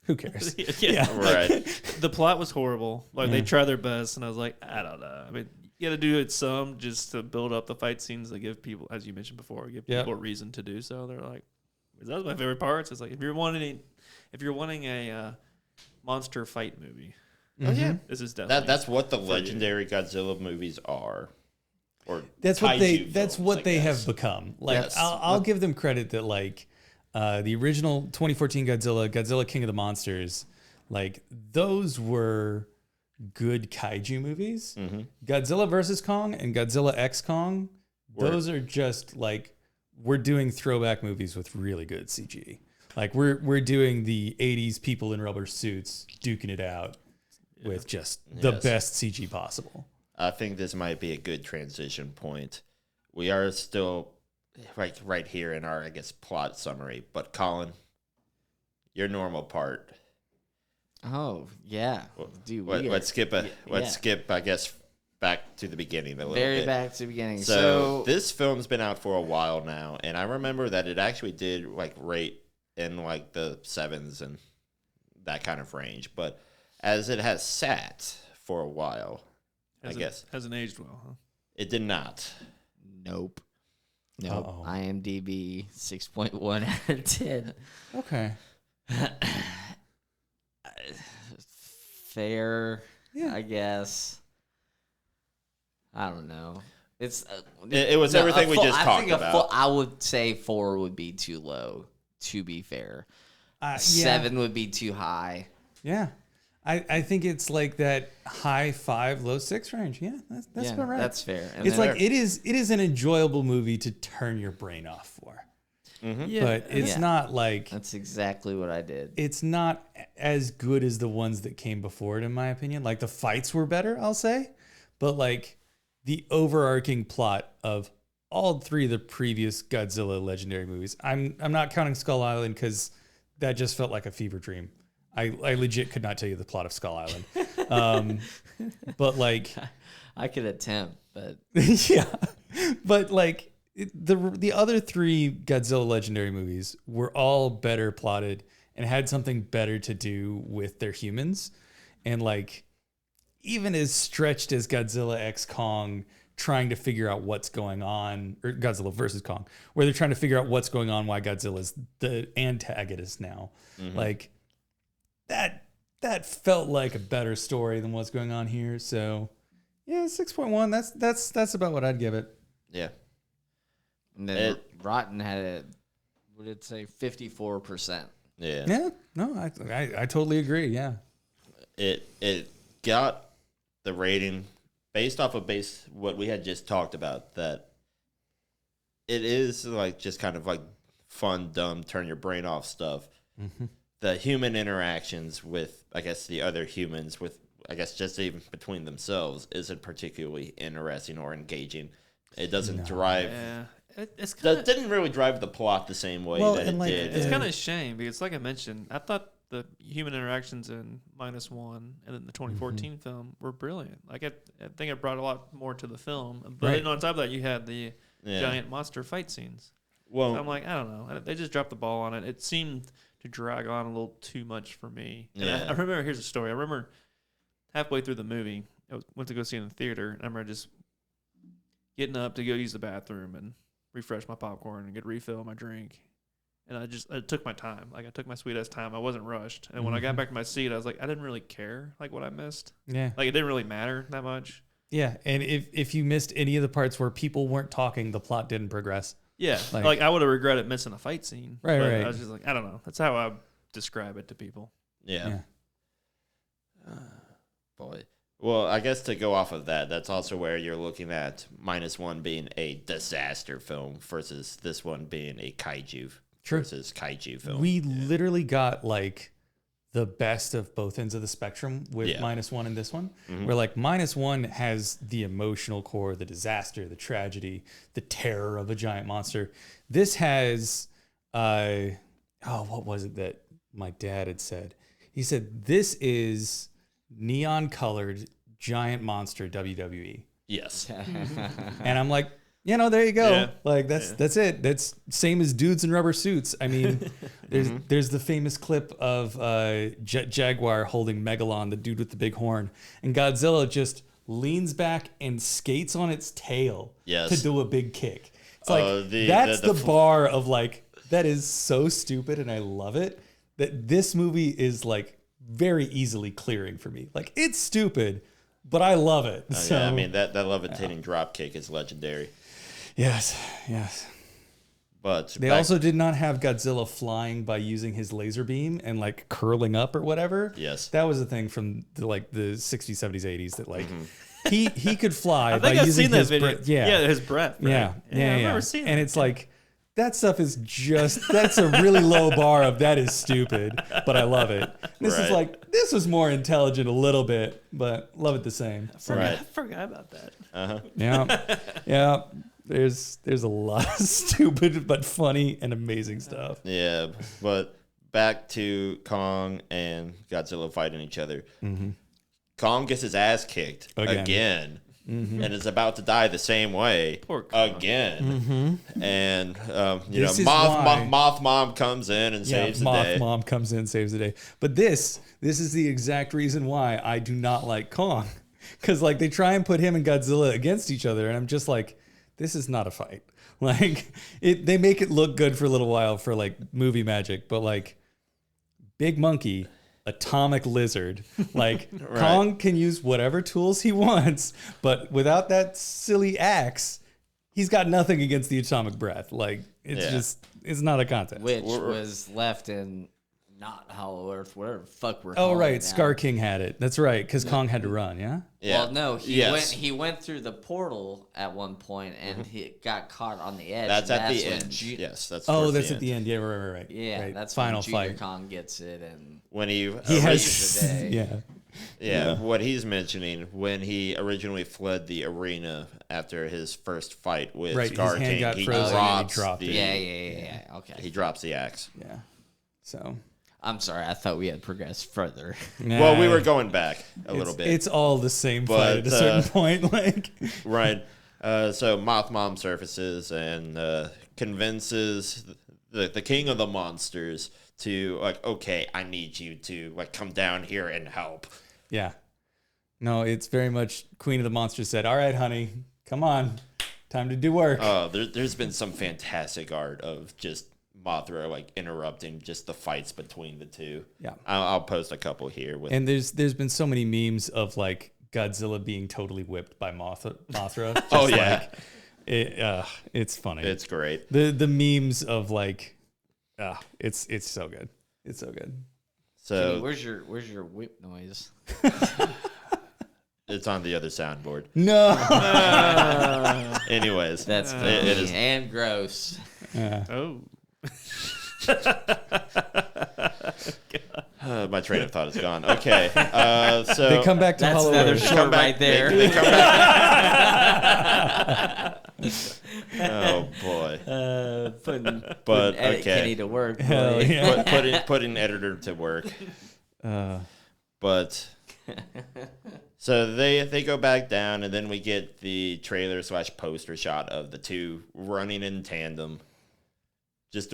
Who cares? Yeah, Right. The plot was horrible. Like they try their best, and I was like, I don't know. I mean, you got to do it some just to build up the fight scenes that give people, as you mentioned before, give people a reason to do so. They're like, that was my favorite parts. It's like if you're wanting a monster fight movie, Oh yeah. this is definitely That's what the legendary Godzilla movies are. Or That's what kaiju that's films, what I they guess. have become. Like Yes. I'll give them credit that like the original 2014 Godzilla King of the Monsters, like those were good kaiju movies. Godzilla versus Kong and Godzilla X Kong, those are just like we're doing throwback movies with really good CG. Like we're doing the 80s people in rubber suits duking it out with just the best CG possible. I think this might be a good transition point. We are still right here in our, I guess, plot summary. But Colin, your normal part. Oh yeah, dude. Let's skip, I guess, back to the beginning a little bit. Back to the beginning. So this film's been out for a while now, and I remember that it actually did like rate in like the 7s and that kind of range. But as it has sat for a while, I guess hasn't aged well, huh? it did not. Nope. Uh-oh. IMDb 6.1 out of 10. Okay. Fair, Yeah. I guess. I don't know. It's It was everything we just talked about. I would say 4 would be too low. To be fair, Yeah. 7 would be too high. Yeah. I think it's like that high 5, low 6 range. Yeah, that's about right. That's fair. And It's then- like it is an enjoyable movie to turn your brain off for. Yeah, But it's not like that's exactly what I did. it's not as good as the ones that came before it, in my opinion. Like the fights were better, I'll say, but like the overarching plot of all 3 of the previous Godzilla legendary movies. I'm not counting Skull Island because that just felt like a fever dream. I legit could not tell you the plot of Skull Island. But like I could attempt, but yeah, but like the other 3 Godzilla legendary movies were all better plotted and had something better to do with their humans. And like even as stretched as Godzilla X Kong trying to figure out what's going on, or Godzilla versus Kong, where they're trying to figure out what's going on, why Godzilla's the antagonist now. Like that felt like a better story than what's going on here. So yeah, 6.1. That's about what I'd give it. Yeah. and then Rotten had it. What did it say? 54%. Yeah. Yeah. No, I totally agree. Yeah. It got the rating based off of what we had just talked about, that it is like just kind of like fun, dumb, turn your brain off stuff. The human interactions with, I guess, the other humans, with, I guess, just even between themselves, isn't particularly interesting or engaging. It doesn't drive. Yeah, it's That kind didn't really drive the plot the same way Well, that and it like, did. it's kind of a shame because, like I mentioned, I thought the human interactions in -1 and then the 2014 film were brilliant. Like I think it brought a lot more to the film. But then on top of that, you had the giant monster fight scenes. Well, So I'm like, I don't know. They just dropped the ball on it. It seemed to drag on a little too much for me. And I remember, here's a story. I remember halfway through the movie, I went to go see it in the theater, and I remember just getting up to go use the bathroom and refresh my popcorn and get a refill on my drink. And I took my time. Like, I took my sweet ass time. I wasn't rushed. And when I got back to my seat, I was like, I didn't really care, like, what I missed. Yeah. Like, it didn't really matter that much. Yeah. And if you missed any of the parts where people weren't talking, the plot didn't progress. Yeah. Like I would have regretted missing a fight scene. Right, but right. I was just like, I don't know. That's how I describe it to people. Yeah. Boy. Well, I guess to go off of that, that's also where you're looking at -1 being a disaster film versus this one being a kaiju versus kaiju film. We literally got like the best of both ends of the spectrum with -1 and this one. Where like -1 has the emotional core, the disaster, the tragedy, the terror of a giant monster. This has, what was it that my dad had said? He said, this is neon colored giant monster WWE. Yes. And I'm like, there you go. Yeah. Like that's it. That's same as dudes in rubber suits. I mean, there's the famous clip of Jaguar holding Megalon, the dude with the big horn, and Godzilla just leans back and skates on its tail to do a big kick. It's like that's the bar of like, that is so stupid, and I love it. That this movie is like very easily clearing for me. Like, it's stupid, but I love it. So, I mean, that levitating drop kick is legendary. Yes. But they also did not have Godzilla flying by using his laser beam and like curling up or whatever. Yes. That was a thing from the 60s, 70s, 80s that like he could fly I by think I've using seen that his video. breath. His breath. Right? Yeah. I remember seeing And that. it's like, that stuff is that's a really low bar of that is stupid, but I love it. This is like, this was more intelligent a little bit, but love it the same. I forgot about that. Yeah. There's a lot of stupid but funny and amazing stuff. Yeah, but back to Kong and Godzilla fighting each other. Kong gets his ass kicked again. And is about to die the same way again. And, moth-mom comes in and saves the day. Moth-mom comes in and saves the day. But this is the exact reason why I do not like Kong. Because, like, they try and put him and Godzilla against each other, and I'm just like, this is not a fight. Like, they make it look good for a little while for, like, movie magic, but, like, big monkey, atomic lizard. Like, Kong can use whatever tools he wants, but without that silly axe, he's got nothing against the atomic breath. Like, it's not a contest. Which was left in not Hollow Earth, whatever the fuck we're Oh, calling right. it now. Scar King had it. That's right, because Kong had to run, yeah? Well, no, he went through the portal at one point and he got caught on the edge. That's at the when end. Yes, that's that's at the end. Yeah, right. Yeah, right. that's final when Junior fight. Kong gets it, and When he has the day. Yeah, what he's mentioning, when he originally fled the arena after his first fight with Scar his hand King, got he frozen and he drops dropped the it. Yeah. Okay. he drops the axe. Yeah. So. I'm sorry, I thought we had progressed further. Well, we were going back a little bit. It's all the same fight at a certain point. Like, right. So moth-mom surfaces and convinces the king of the monsters to, like, okay, I need you to, like, come down here and help. yeah. No, it's very much Queen of the Monsters said, all right, honey, come on. Time to do work. There's been some fantastic art of just Mothra, like, interrupting just the fights between the two. Yeah. I'll post a couple here. And there's been so many memes of, like, Godzilla being totally whipped by Mothra. Just it's funny. It's great. The memes of, like, it's so good. It's so good. So Kenny, where's your whip noise? it's on the other soundboard. No. Anyways, That's it funny is. and gross. Oh. My train of thought is gone. Okay, so They come back to That's Hollow another Earth. short right there. They come back. Oh boy. But edit okay. Kenny to work. Hell boy. yeah. Put an editor to work. Uh, But so they go back down, and then we get the trailer / poster shot of the two running in tandem. Just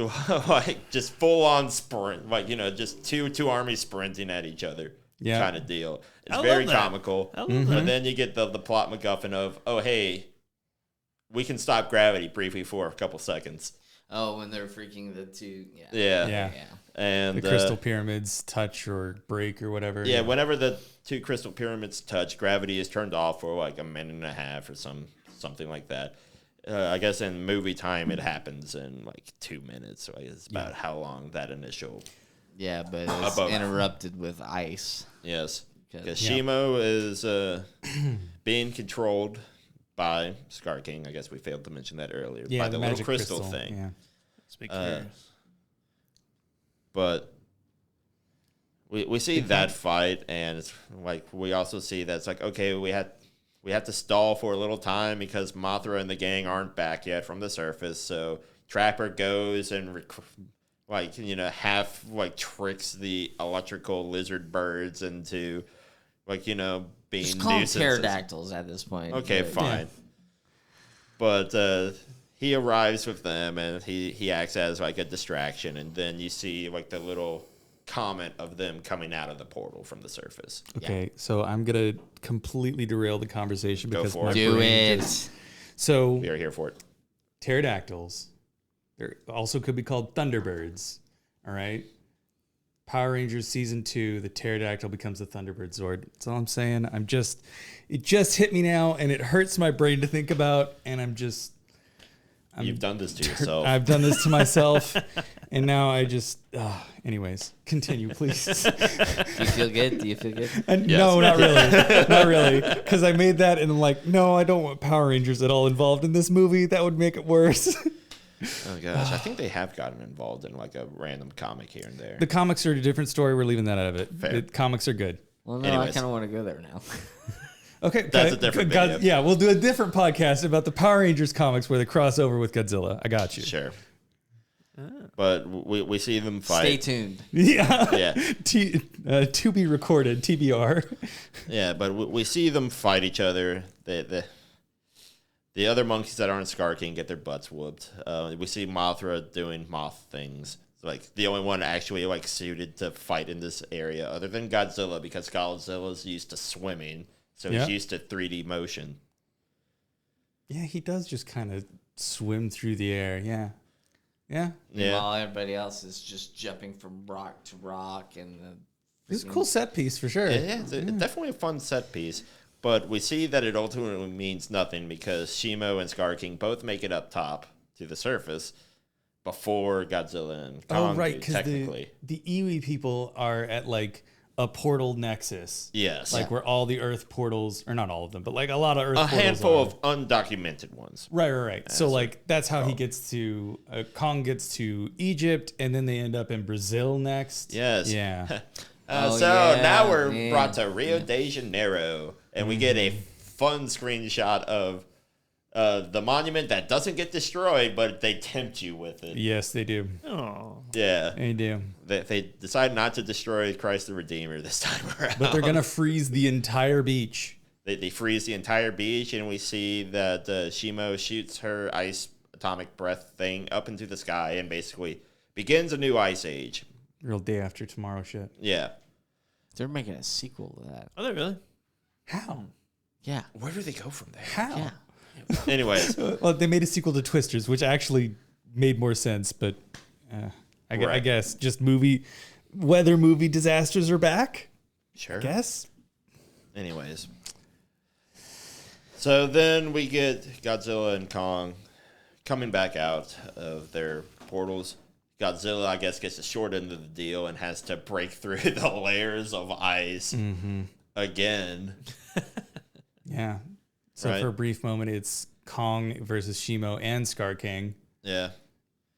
just full on sprint, just two armies sprinting at each other, Yeah. kind of deal. It's I very love that. comical. I love Mm-hmm. And then you get the plot MacGuffin of, oh hey, we can stop gravity briefly for a couple seconds. Oh, when they're freaking the two. Yeah. Yeah. Yeah. And the crystal pyramids touch or break or whatever. yeah, whenever the two crystal pyramids touch, gravity is turned off for like a minute and a half or something like that. I guess in movie time it happens in like 2 minutes. So it's about how long that initial. Yeah, but it's Above. interrupted with ice. Yes, because Yeah. Shimo is being controlled by Scar King. I guess we failed to mention that earlier. Yeah, by the little magic crystal thing. Yeah. Speak curious. But we see that fight, and it's like we also see that it's like, okay, we have to stall for a little time because Mothra and the gang aren't back yet from the surface. So Trapper goes and half tricks the electrical lizard birds into being Just call them nuisances. pterodactyls at this point. Okay, But- fine. But he arrives with them, and he acts as like a distraction, and then you see like the little comment of them coming out of the portal from the surface. Okay, so I'm gonna completely derail the conversation Go because for my it. Do brain it. just- So We are here for it. pterodactyls, they also could be called thunderbirds. All right. Power Rangers season 2, the pterodactyl becomes the Thunderbird Zord. That's all I'm saying. It just hit me now, and it hurts my brain to think about. And You've done this to yourself. I've done this to myself, and now I just. Anyways, continue, please. Do you feel good? Do you feel good? No, not really, not really, because I made that, and I'm like, no, I don't want Power Rangers at all involved in this movie. That would make it worse. Oh gosh, I think they have gotten involved in like a random comic here and there. The comics are a different story. We're leaving that out of it. Fair. The comics are good. Well, no, Anyways. I kind of want to go there now. Okay, That's a different video. Yeah, we'll do a different podcast about the Power Rangers comics where they cross over with Godzilla. I got you. Sure. But we see them fight. Stay tuned. Yeah. Yeah. To be recorded, TBR. Yeah, but we see them fight each other. The other monkeys that aren't Scar King get their butts whooped. We see Mothra doing moth things. It's like the only one actually like suited to fight in this area, other than Godzilla, because Godzilla's used to swimming, so Yeah. he's used to 3D motion. Yeah, he does just kind of swim through the air. Yeah. Yeah. Yeah, While everybody else is just jumping from rock to rock and the. It's a cool set piece for sure. yeah, it's definitely a fun set piece. But we see that it ultimately means nothing because Shimo and Scar King both make it up top to the surface before Godzilla and Kong Oh, right, do, because technically. the Iwi people are at like a portal nexus. Yes. Like where all the Earth portals, or not all of them, but like a lot of Earth a portals handful are. of undocumented ones. Right. So That's like that's how he gets to Kong gets to Egypt, and then they end up in Brazil next. Yes. Yeah. Oh, So yeah, now we're man. brought to Rio de Janeiro, and we get a fun screenshot of the monument that doesn't get destroyed, but they tempt you with it. Yes, they do. Oh, They Yeah. do. They decide not to destroy Christ the Redeemer this time around. But they're gonna freeze the entire beach. They freeze the entire beach, and we see that Shimo shoots her ice atomic breath thing up into the sky and basically begins a new ice age. Real day after tomorrow shit. Yeah. They're making a sequel to that. are they really? How? Yeah. Where do they go from there? How? Yeah. Anyways, Well, they made a sequel to Twisters, which actually made more sense, but I Right. guess just weather movie disasters are back. sure. Guess. Anyways. So then we get Godzilla and Kong coming back out of their portals. Godzilla, I guess, gets the short end of the deal and has to break through the layers of ice again. Yeah. So Right. for a brief moment, it's Kong versus Shimo and Scar King. Yeah,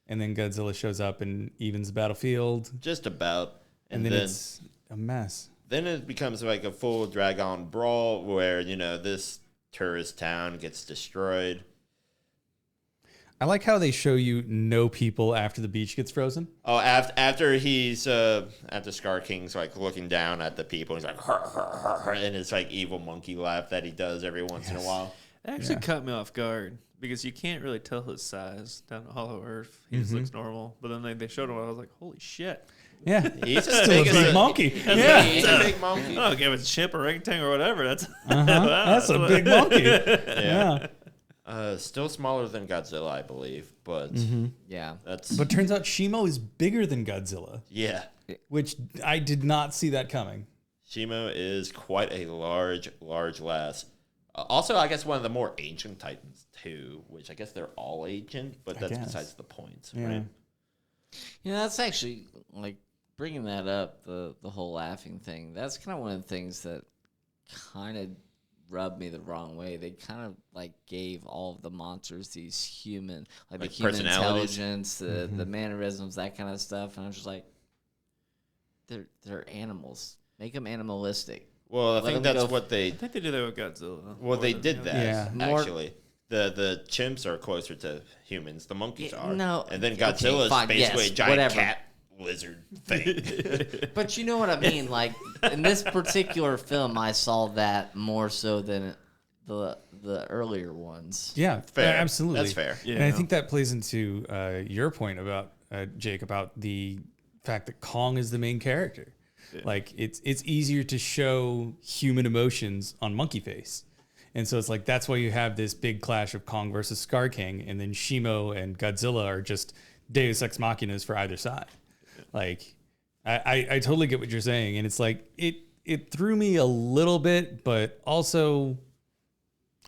And then Godzilla shows up and evens the battlefield. just about. And then it's a mess. Then it becomes like a full Dragon Brawl where, this tourist town gets destroyed. I like how they show you no people after the beach gets frozen. Oh, after he's after Scar King's like looking down at the people, he's like, and it's like evil monkey laugh that he does every once in a while. It actually caught me off guard because you can't really tell his size down at Hollow Earth. He just looks normal. But then they showed him, and I was like, holy shit. Yeah, He's still a big monkey. Yeah, he's a big monkey. I don't care if it's a chimp or orangutan or whatever. That's that's a big monkey. Yeah. Still smaller than Godzilla, I believe, but Yeah. that's But turns out Shimo is bigger than Godzilla, yeah. which I did not see that coming. Shimo is quite a large lass. Also, I guess one of the more ancient titans too, which I guess they're all ancient, but that's guess. besides the point, Yeah. right? Yeah, that's actually like bringing that up, the whole laughing thing. That's kind of one of the things that kind of rubbed me the wrong way. They kind of like gave all of the monsters these human, like the human personalities. intelligence, the mannerisms, that kind of stuff. And I was just like, they're animals. Make them animalistic. Well, I Let think them that's go what they. I think they did that with Godzilla. Well, they did that Yeah. actually. The chimps are closer to humans. The monkeys Yeah, are. no, and then okay, Godzilla is fine, basically yes, a giant whatever. cat lizard thing. But you know what I mean? Like in this particular film, I saw that more so than the earlier ones. Yeah, Fair. absolutely. That's fair. Yeah. And I think that plays into your point about Jake about the fact that Kong is the main character. Yeah. Like it's easier to show human emotions on Monkey Face. And so it's like that's why you have this big clash of Kong versus Scar King, and then Shimo and Godzilla are just Deus Ex Machinas for either side. Like I totally get what you're saying, and it's like it threw me a little bit, but also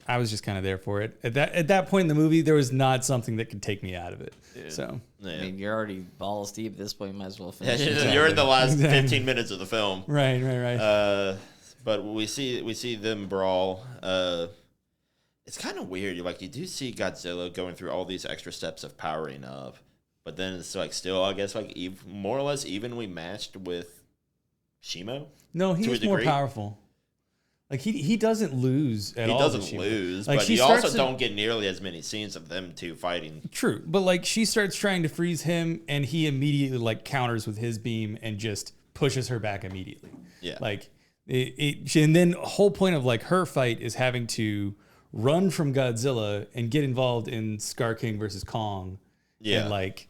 I was just kind of there for it. At that point in the movie, there was not something that could take me out of it. Yeah. So Yeah. I mean, you're already balls deep at this point. You might as well finish it. Yeah, you're in the last 15 minutes of the film. right. But we see them brawl. It's kind of weird. Like you do see Godzilla going through all these extra steps of powering up, but then it's like still, I guess, like more or less evenly matched with Shimo. No, To a he's more degree. powerful. Like he doesn't lose at He all. doesn't to Shimo. lose, Like, but she you also starts to- don't get nearly as many scenes of them two fighting. True, but like she starts trying to freeze him, and he immediately like counters with his beam and just pushes her back immediately. Yeah. Like and then the whole point of like her fight is having to run from Godzilla and get involved in Scar King versus Kong. Yeah. And like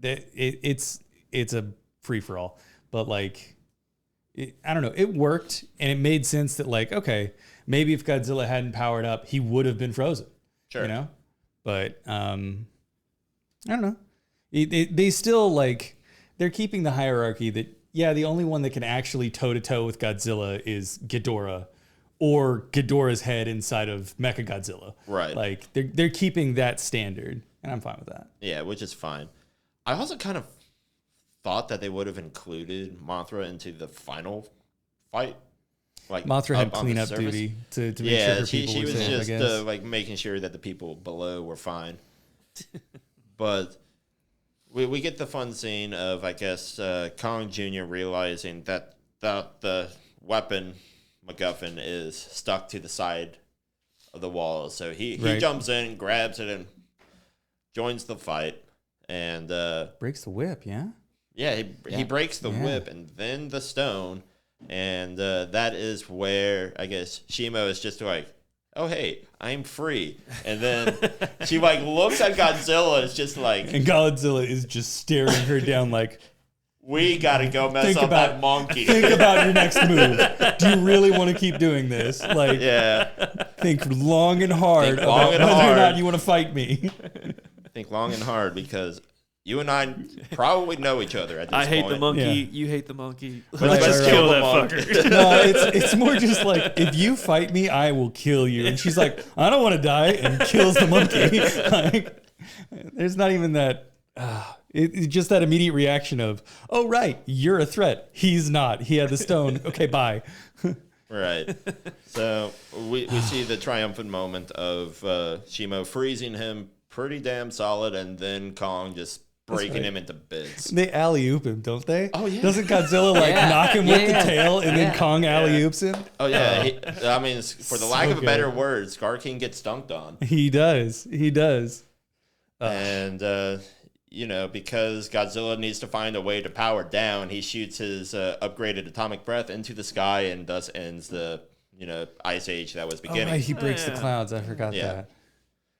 it's a free for all, but like I don't know, it worked and it made sense that like okay, maybe if Godzilla hadn't powered up, he would have been frozen. Sure. You know, but I don't know. They still like they're keeping the hierarchy that yeah, the only one that can actually toe to toe with Godzilla is Ghidorah, or Ghidorah's head inside of Mechagodzilla. Right. Like they're keeping that standard, and I'm fine with that. Yeah, which is fine. I also kind of thought that they would have included Mothra into the final fight. Like Mothra had up on the cleanup surface. duty to make sure Yeah, her she people were was safe, I just guess. like making sure that the people below were fine. But we get the fun scene of, I guess, Kong Jr. realizing that the weapon MacGuffin is stuck to the side of the wall. So he Right. jumps in, grabs it, and joins the fight. And Breaks the whip, yeah. yeah, he breaks the Yeah. whip and then the stone. And that is where, I guess, Shimo is just like, oh, hey, I'm free. And then she, like, looks at Godzilla and is just like, And Godzilla is just staring her down like, we got to go mess Think up about- that monkey. think about your next move. Do you really want to keep doing this? Like, Yeah. think long and hard Think long about and whether or hard. not you want to fight me. Think long and hard because you and I probably know each other at this I hate point. the monkey. Yeah. You hate the monkey. Right, Let's right, kill right. that Monkey. fucker. No, it's more just like if you fight me, I will kill you. And she's like, I don't want to die, and kills the monkey. Like, there's not even that. It's just that immediate reaction of, oh right, you're a threat. He's not. He had the stone. Okay, bye. Right. So we see the triumphant moment of Shimo freezing him pretty damn solid, and then Kong just breaking right. him into bits. They alley-oop him, don't they? Oh, yeah. Doesn't Godzilla like Yeah. knock him Yeah, with yeah. the tail, and then Yeah. Kong alley-oops him? Oh yeah, I mean, for the lack So of a better good. word, Scar King gets dunked on. He does. He does. And, because Godzilla needs to find a way to power down, he shoots his upgraded atomic breath into the sky and thus ends the, ice age that was beginning. Right, he breaks the clouds. I forgot that.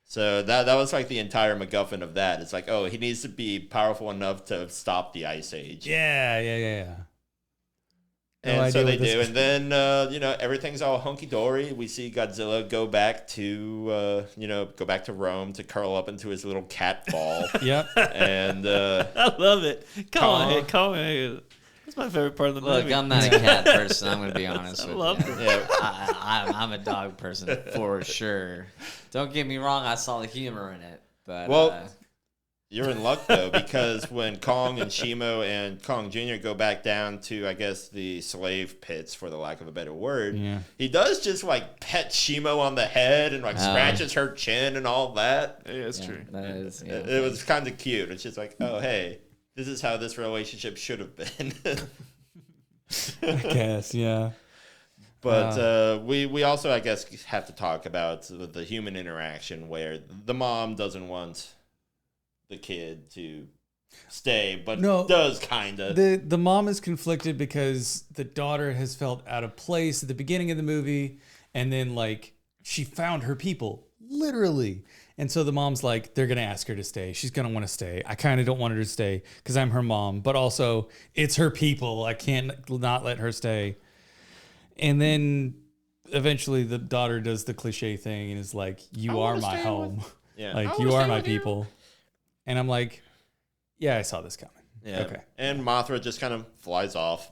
So that was like the entire MacGuffin of that. It's like, oh, he needs to be powerful enough to stop the ice age. Yeah. And so they do. And then, everything's all hunky-dory. We see Godzilla go back to Rome to curl up into his little cat ball. Yep. And I love it. Kong. That's my favorite part of the movie. Look, I'm not a cat person. I'm going to be honest with love you. it. Yeah. I'm a dog person for sure. Don't get me wrong. I saw the humor in it. But, well, you're in luck, though, because when Kong and Shimo and Kong Jr. go back down to, I guess, the slave pits, for the lack of a better word, he does just, pet Shimo on the head and, scratches her chin and all that. Yeah, it's true. That is, It was kind of cute. It's just like, oh, hey, this is how this relationship should have been. I guess, yeah. But we also, I guess, have to talk about the human interaction where the mom doesn't want the kid to stay, but does kind of. The mom is conflicted because the daughter has felt out of place at the beginning of the movie, and then she found her people, literally. And so the mom's like, they're gonna ask her to stay. She's gonna want to stay. I kind of don't want her to stay because I'm her mom, but also it's her people. I can't not let her stay. And then eventually the daughter does the cliche thing and is like, "You are my home. Yeah, you are my people." And I'm like, yeah, I saw this coming. Yeah. Okay. And Mothra just kind of flies off.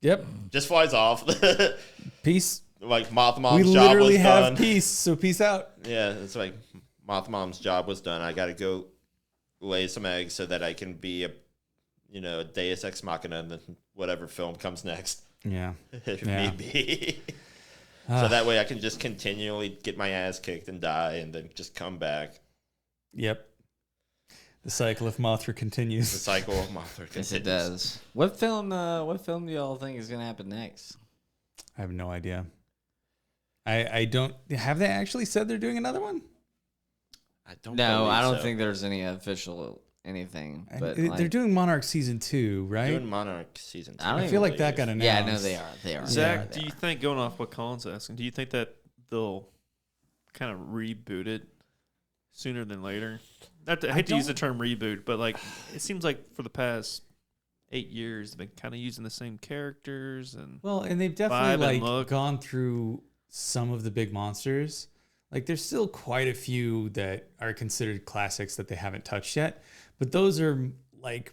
Yep. Just flies off. Peace. Moth-mom's We job was literally have done. peace, so peace out. Yeah, it's like Moth-mom's job was done. I got to go lay some eggs so that I can be a Deus Ex Machina in whatever film comes next. Yeah. If need be. So that way I can just continually get my ass kicked and die and then just come back. Yep. The cycle of Mothra continues. The cycle of Mothra continues. Yes, it does. What film do y'all think is going to happen next? I have no idea. I don't. Have they actually said they're doing another one? I don't think there's any official anything. But they're doing Monarch season 2, right? Doing Monarch season 2. I feel like that got announced. Yeah, no, they are. They are. Zach, do you think, going off what Colin's asking, do you think that they'll kind of reboot it sooner than later? I hate to use the term reboot, but it seems like for the past 8 years they've been kind of using the same characters and they've definitely gone through some of the big monsters. There's still quite a few that are considered classics that they haven't touched yet, but those are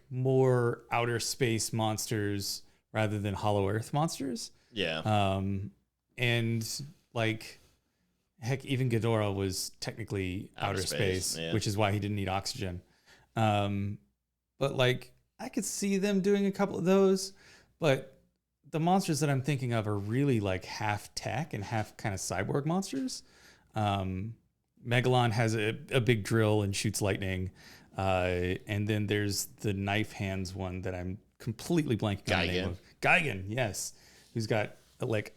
more outer space monsters rather than Hollow Earth monsters. Yeah. And heck, even Ghidorah was technically outer space, yeah. which is why he didn't need oxygen. But I could see them doing a couple of those, but the monsters that I'm thinking of are really half tech and half kind of cyborg monsters. Megalon has a big drill and shoots lightning. And then there's the knife hands one that I'm completely blanking on the name of. Gigan, yes. Who's got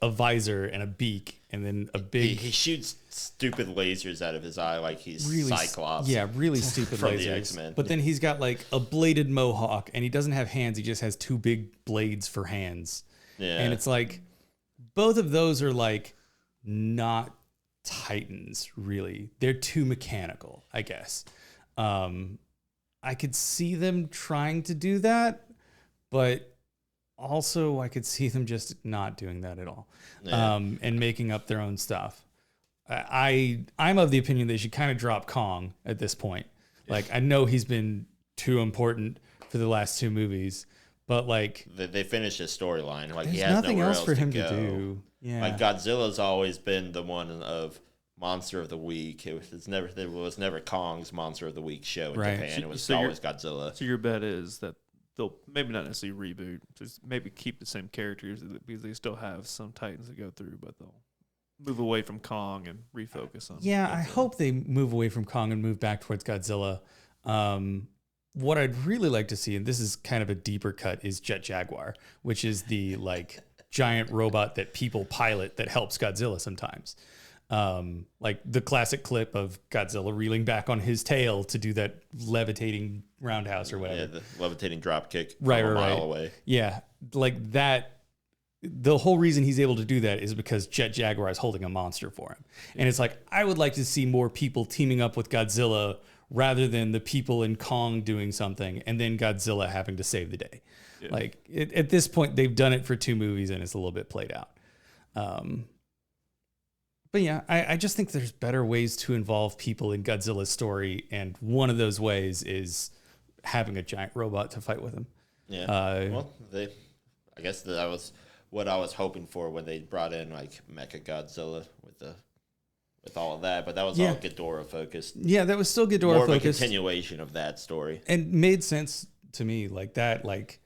a visor and a beak and then a big... He shoots stupid lasers out of his eye like he's really, Cyclops. Yeah, really stupid from lasers. The X-Men. But then he's got a bladed mohawk and he doesn't have hands. He just has 2 big blades for hands. Yeah. And it's both of those are not Titans, really. They're too mechanical, I guess. I could see them trying to do that, but also I could see them just not doing that at all. Yeah. And making up their own stuff. I'm of the opinion they should kind of drop Kong at this point. I know he's been too important for the last 2 movies, but they finished his storyline. He there's has nothing nowhere else for him to to do. Yeah. Godzilla's always been the one of Monster of the Week. There was never Kong's Monster of the Week show in Japan. It was always Godzilla. So your bet is that they'll maybe not necessarily reboot, just maybe keep the same characters because they still have some Titans to go through, but they'll move away from Kong and refocus on. Yeah, Godzilla. I hope they move away from Kong and move back towards Godzilla. What I'd really like to see, and this is kind of a deeper cut, is Jet Jaguar, which is the giant robot that people pilot that helps Godzilla sometimes. Like the classic clip of Godzilla reeling back on his tail to do that levitating roundhouse or whatever. Yeah, the levitating drop kick Right, from a right, mile right. away. Yeah, like that. The whole reason he's able to do that is because Jet Jaguar is holding a monster for him. And it's like, I would like to see more people teaming up with Godzilla rather than the people in Kong doing something and then Godzilla having to save the day. Yeah. Like at this point, they've done it for 2 movies and it's a little bit played out. But yeah, I just think there's better ways to involve people in Godzilla's story. And one of those ways is having a giant robot to fight with him. Yeah. I guess that was what I was hoping for when they brought in like Mecha Godzilla with all of that, but that was all Ghidorah focused. Yeah, that was still Ghidorah More focused. of a continuation of that story. And made sense to me like that. Like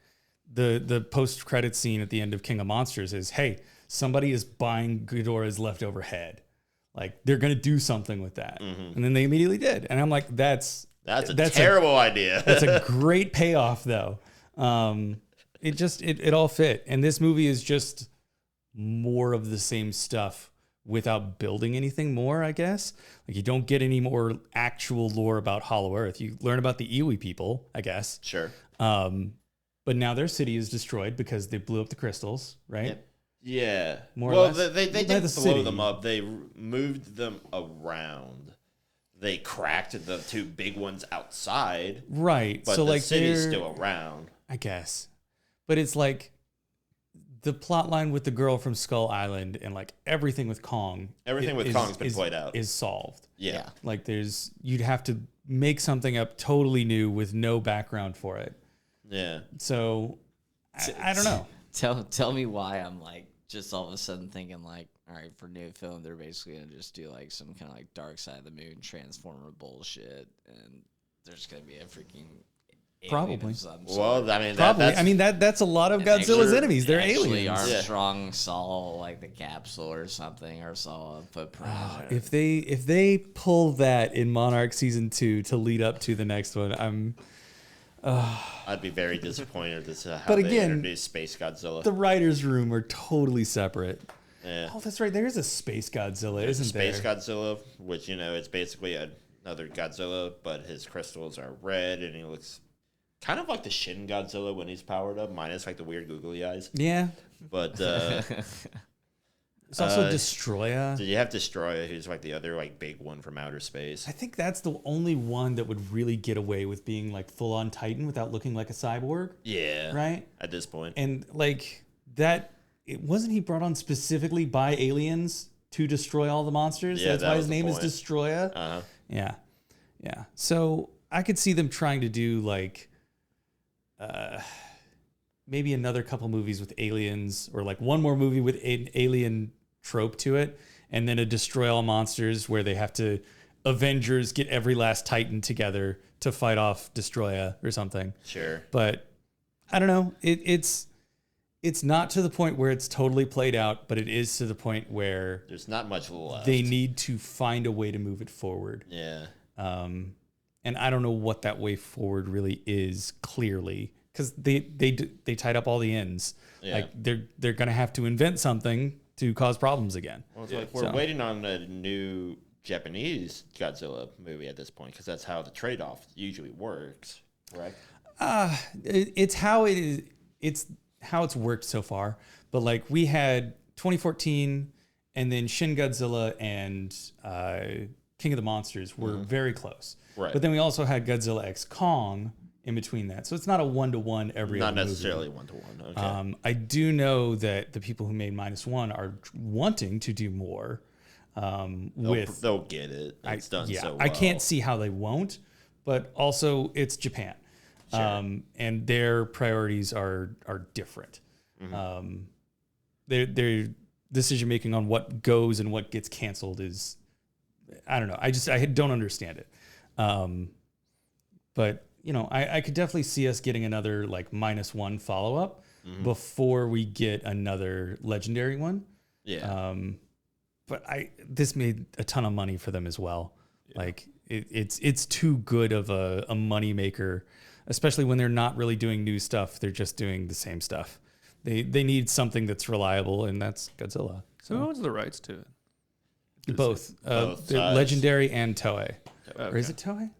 the post credit scene at the end of King of Monsters is, hey, somebody is buying Ghidorah's leftover head. Like they're gonna do something with that, and then they immediately did. And I'm like, that's a terrible idea. That's a great payoff, though. It all fit, and this movie is just more of the same stuff without building anything more, I guess. Like you don't get any more actual lore about Hollow Earth. You learn about the Iwi people, I guess. Sure. But now their city is destroyed because they blew up the crystals, right? Yep. Yeah. More or well, less. they Well, didn't the blow city. them up. They moved them around. They cracked the 2 big ones outside. Right. But so the like city's they're- still around. I guess. But it's like the plot line with the girl from Skull Island and like everything with Kong. Everything with Kong's been played out. Is solved. Yeah. Like you'd have to make something up totally new with no background for it. Yeah. So I don't know. Tell me why I'm like just all of a sudden thinking like, all right, for new film they're basically gonna just do like some kind of like Dark Side of the Moon Transformer bullshit, and there's gonna be a freaking alien Probably. of some sort. Well, I mean, Probably. that's, I mean that's a lot of And Godzilla's actually- enemies. They're actually aliens. Armstrong saw like the capsule or something, or saw a footprint. If they pull that in Monarch season 2 to lead up to the next one, I'd be very disappointed to how But they again, introduced Space Godzilla. the writers' room are totally separate. Yeah. Oh, that's right. There is a Space Godzilla, isn't Space there? Godzilla, which, it's basically another Godzilla, but his crystals are red, and he looks kind of like the Shin Godzilla when he's powered up, minus like the weird googly eyes. Yeah. But It's also Destroya. did you have Destroyer, who's like the other like big one from outer space? I think that's the only one that would really get away with being like full on Titan without looking like a cyborg, Yeah. right? At this point. And like that, wasn't he brought on specifically by aliens to destroy all the monsters? Yeah, That's that why was his the name point. is Destroya. Uh-huh. Yeah, yeah. So I could see them trying to do like, maybe another couple movies with aliens, or like one more movie with an alien trope to it, and then a Destroy All Monsters where they have to Avengers get every last Titan together to fight off Destroya or something. Sure. But I don't know. It's not to the point where it's totally played out, but it is to the point where There's not much left. they need to find a way to move it forward. Yeah. And I don't know what that way forward really is clearly, because they tied up all the ends. Yeah. Like they're gonna have to invent something to cause problems again. Well, it's like we're So- waiting on a new Japanese Godzilla movie at this point, because that's how the trade-off usually works, correct? It's how it is. It's how it's worked so far. But like we had 2014, and then Shin Godzilla and King of the Monsters were very close. Right. But then we also had Godzilla X Kong in between that. So it's not a 1-to-1 every Not other movie. necessarily one-to-one. Okay. I do know that the people who made -1 are wanting to do more with. They'll get it. It's done so well. I can't see how they won't, but also it's Japan, Sure. and their priorities are different. Their decision making on what goes and what gets canceled is, I don't know. I don't understand it. But I could definitely see us getting another like -1 follow up before we get another legendary one. Yeah. But this made a ton of money for them as well. Yeah. Like it's too good of a money maker, especially when they're not really doing new stuff. They're just doing the same stuff. They need something that's reliable, and that's Godzilla. So who owns the rights to it? Both. Both The sides. Legendary and Toei. Okay. Or is it Toei?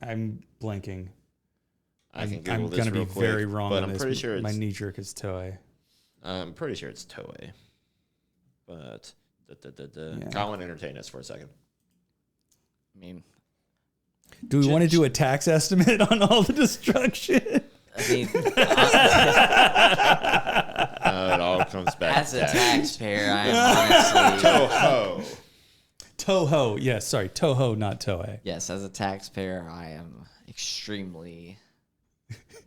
I'm blanking. I can I'm Google this gonna be real quick, very wrong but on I'm this. pretty sure My it's. knee jerk is Toei. I'm pretty sure it's Toei. But Yeah. Colin, entertain us for a second. I mean, Do we want to do a tax estimate on all the destruction? I mean, It all comes back. as to a taxes. taxpayer, I am honestly, Toho. Toho. Yes, sorry. Toho, not Toei. yes, as a taxpayer, I am extremely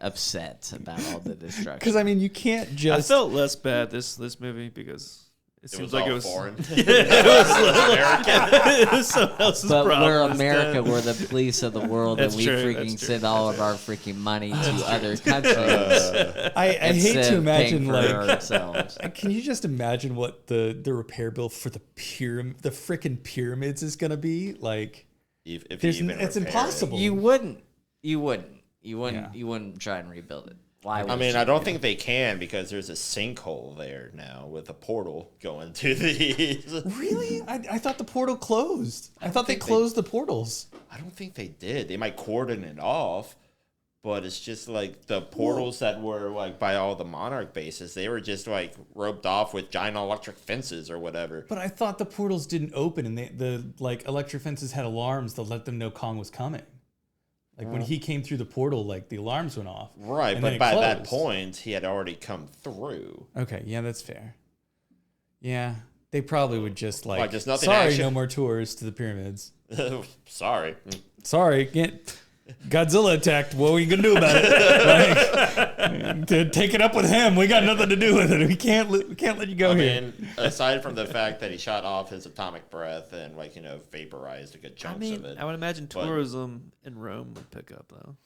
upset about all the destruction. Because, I mean, you can't I just... felt less bad this movie because it It seems was like all it was foreign. it was someone else's But problem. we're instead. America, we're the police of the world, That's and we true, freaking that's true, send all of our freaking money to other countries. I hate instead to of imagine, paying for like... ourselves. Can you just imagine what the repair bill for the frickin' pyramids is going to be? Like, If you there's, even it's repair it. impossible. You wouldn't try and rebuild it. Why? I would mean, you? I don't think they can because there's a sinkhole there now with a portal going to the. Really? I thought the portal closed. I thought they think they- closed the portals. I don't think they did. They might cordon it off, but it's just like the portals that were like by all the Monarch bases. They were just like roped off with giant electric fences or whatever. But I thought the portals didn't open, and the like electric fences had alarms that let them know Kong was coming. Like when he came through the portal, like the alarms went off. Right, and then but it by that closed. point, he had already come through. Okay, yeah, that's fair. Yeah, they probably would just like, Like, there's nothing sorry, action- no more tours to the pyramids. Sorry. Sorry, can't. Godzilla attacked. What are we gonna do about it? Like, to take it up with him. We got nothing to do with it. We can't let you go I here. mean, aside from the fact that he shot off his atomic breath and vaporized a good I chunks mean, of it. I would imagine But- tourism in Rome would pick up though.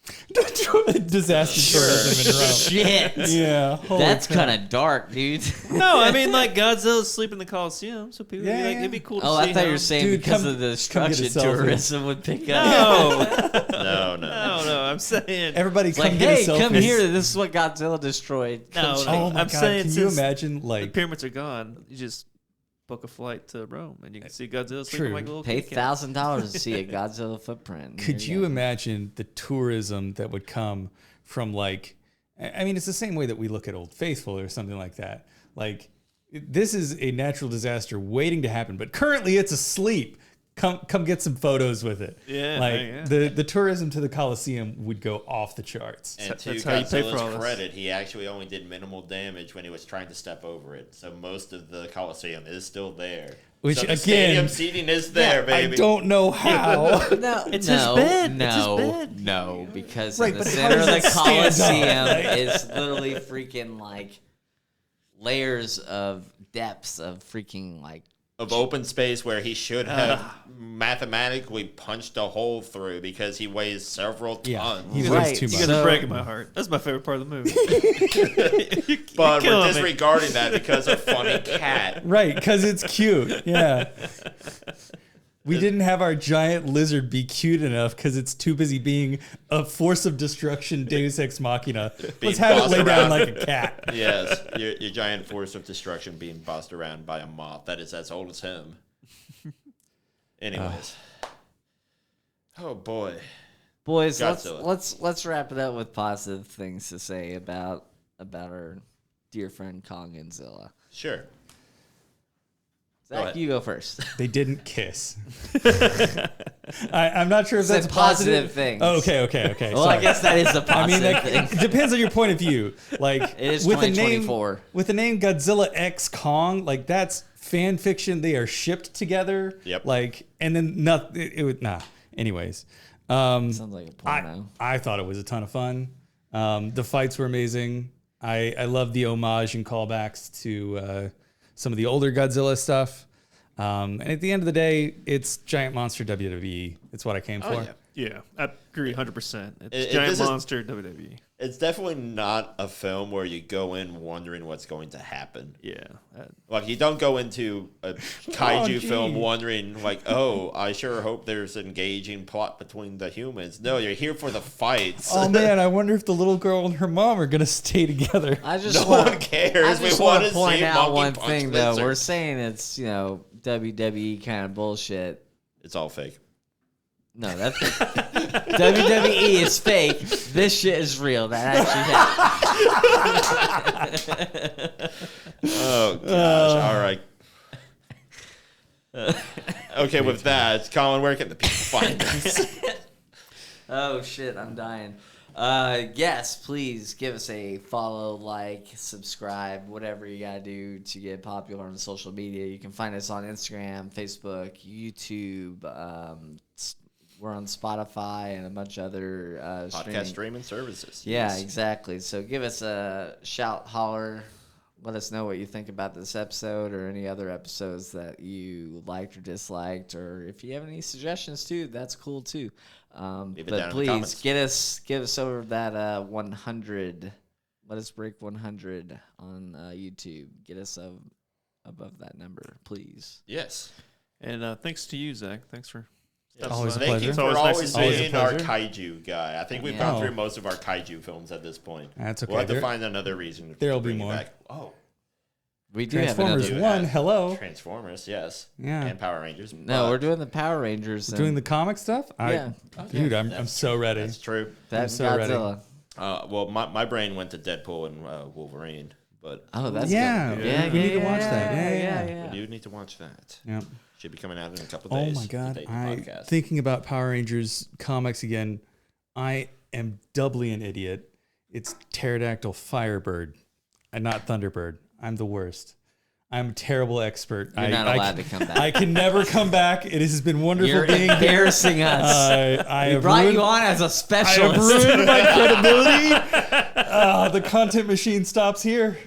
Disaster tourism in Rome. Shit. Yeah, holy That's crap. kind of dark, dude. No, I mean like Godzilla's sleeping in the Coliseum, so people would be Yeah, like, yeah. it'd be cool to Oh, see. I thought you how- were saying Dude, because come- of the come get a destruction, selfie. tourism would pick up. No, No. I'm saying Everybody It's come like, get hey, a selfie. come here. This is what Godzilla destroyed. No, Come no. check. Oh my I'm god! saying Can you since imagine the like pyramids are gone. You just book a flight to Rome and you can see Godzilla sleeping True. like a little Pay kitty cat. $1,000 to see a Godzilla footprint. Could There you go. imagine the tourism that would come from like, I mean, it's the same way that we look at Old Faithful or something like that. Like, this is a natural disaster waiting to happen, but currently it's asleep. Come get some photos with it. Yeah, like yeah. the tourism to the Coliseum would go off the charts. And to That's how you pay for all Godzilla's this. credit, he actually only did minimal damage when he was trying to step over it. So most of the Coliseum is still there. Which, so the again, stadium seating is there, baby. I don't know how. No, It's no, his bed. No, It's his bed. no, because Right, in the but how center of does the it stand up? Coliseum is literally freaking like layers of depths of freaking like. Of open space where he should have mathematically punched a hole through because he weighs several Yeah, tons. he weighs Right. too You much. guys are So- breaking my heart. That's my favorite part of the movie. But You're we're killing me. disregarding that because of funny cat. Right, because it's cute. Yeah. We didn't have our giant lizard be cute enough because it's too busy being a force of destruction, Deus Ex Machina. Being Let's have it bossed lay down around. like a cat. Yes, your giant force of destruction being bossed around by a moth that is as old as him. Anyways. Oh boy. Boys, Godzilla. let's wrap it up with positive things to say about our dear friend Kong and Zilla. Sure. Zach, ahead. you go first. They didn't kiss. I'm not sure if Said that's positive things. Oh, okay. Well, sorry. I guess that is a I mean, positive that, thing. it depends on your point of view. Like, It is with the name 2024. with the name Godzilla X Kong, like that's fan fiction. They are shipped together. Yep. Like, and then nothing. It would nah. Anyways, Sounds like a porno. I thought it was a ton of fun. The fights were amazing. I love the homage and callbacks to some of the older Godzilla stuff. And at the end of the day, it's giant monster WWE. It's what I came for. Oh, yeah. Yeah, I agree 100%. It's This Giant is- Monster WWE. It's definitely not a film where you go in wondering what's going to happen. Yeah. Like, you don't go into a kaiju film wondering, like, oh, I sure hope there's an engaging plot between the humans. No, you're here for the fights. Oh man, I wonder if the little girl and her mom are gonna stay together. I just No wanna, one cares. I just We want wanna to point see out Monkey one Punch thing, though. Lizard. We're saying it's, WWE kind of bullshit. It's all fake. No, that's WWE is fake. This shit is real. That actually happened. Oh, gosh. All right. Okay, with that, Colin, where can the people find us? Oh, shit. I'm dying. Yes, please give us a follow, like, subscribe, whatever you got to do to get popular on social media. You can find us on Instagram, Facebook, YouTube. We're on Spotify and a bunch of other Podcast streaming services. Yeah, Yes. exactly. So give us a shout, holler. Let us know what you think about this episode or any other episodes that you liked or disliked. Or if you have any suggestions, too, that's cool, too. Leave it But down in the please, comments. get us over that 100. Let us break 100 on YouTube. Get us above that number, please. Yes. And thanks to you, Zach. Thanks for. Always a Thank pleasure. you It's for always nice to always see you. being our Always a kaiju guy. I think we've Yeah. gone Oh. through most of our kaiju films at this point. That's okay. We'll have to There- find another reason. there'll to be bring you more. back. Oh, We do have Transformers another. 1, hello. Transformers, yes. Yeah. And Power Rangers. No, but we're doing the Power Rangers. Doing the comic stuff? Yeah. Dude, I'm so ready. That's true. That's so ready. Godzilla. Well, my brain went to Deadpool and Wolverine, but Oh, that's Yeah, good. yeah, we need to watch that. Yeah. we do need to watch that. Yeah. Should be coming out in a couple of Oh days. my god! the podcast. Thinking about Power Rangers comics again, I am doubly an idiot. It's Pterodactyl Firebird, and not Thunderbird. I'm the worst. I'm a terrible expert. You're not allowed to come back. I can never come back. It has been wonderful You're being here. embarrassing us. I We have brought ruined, you on as a I have specialist. ruined my credibility. The content machine stops here.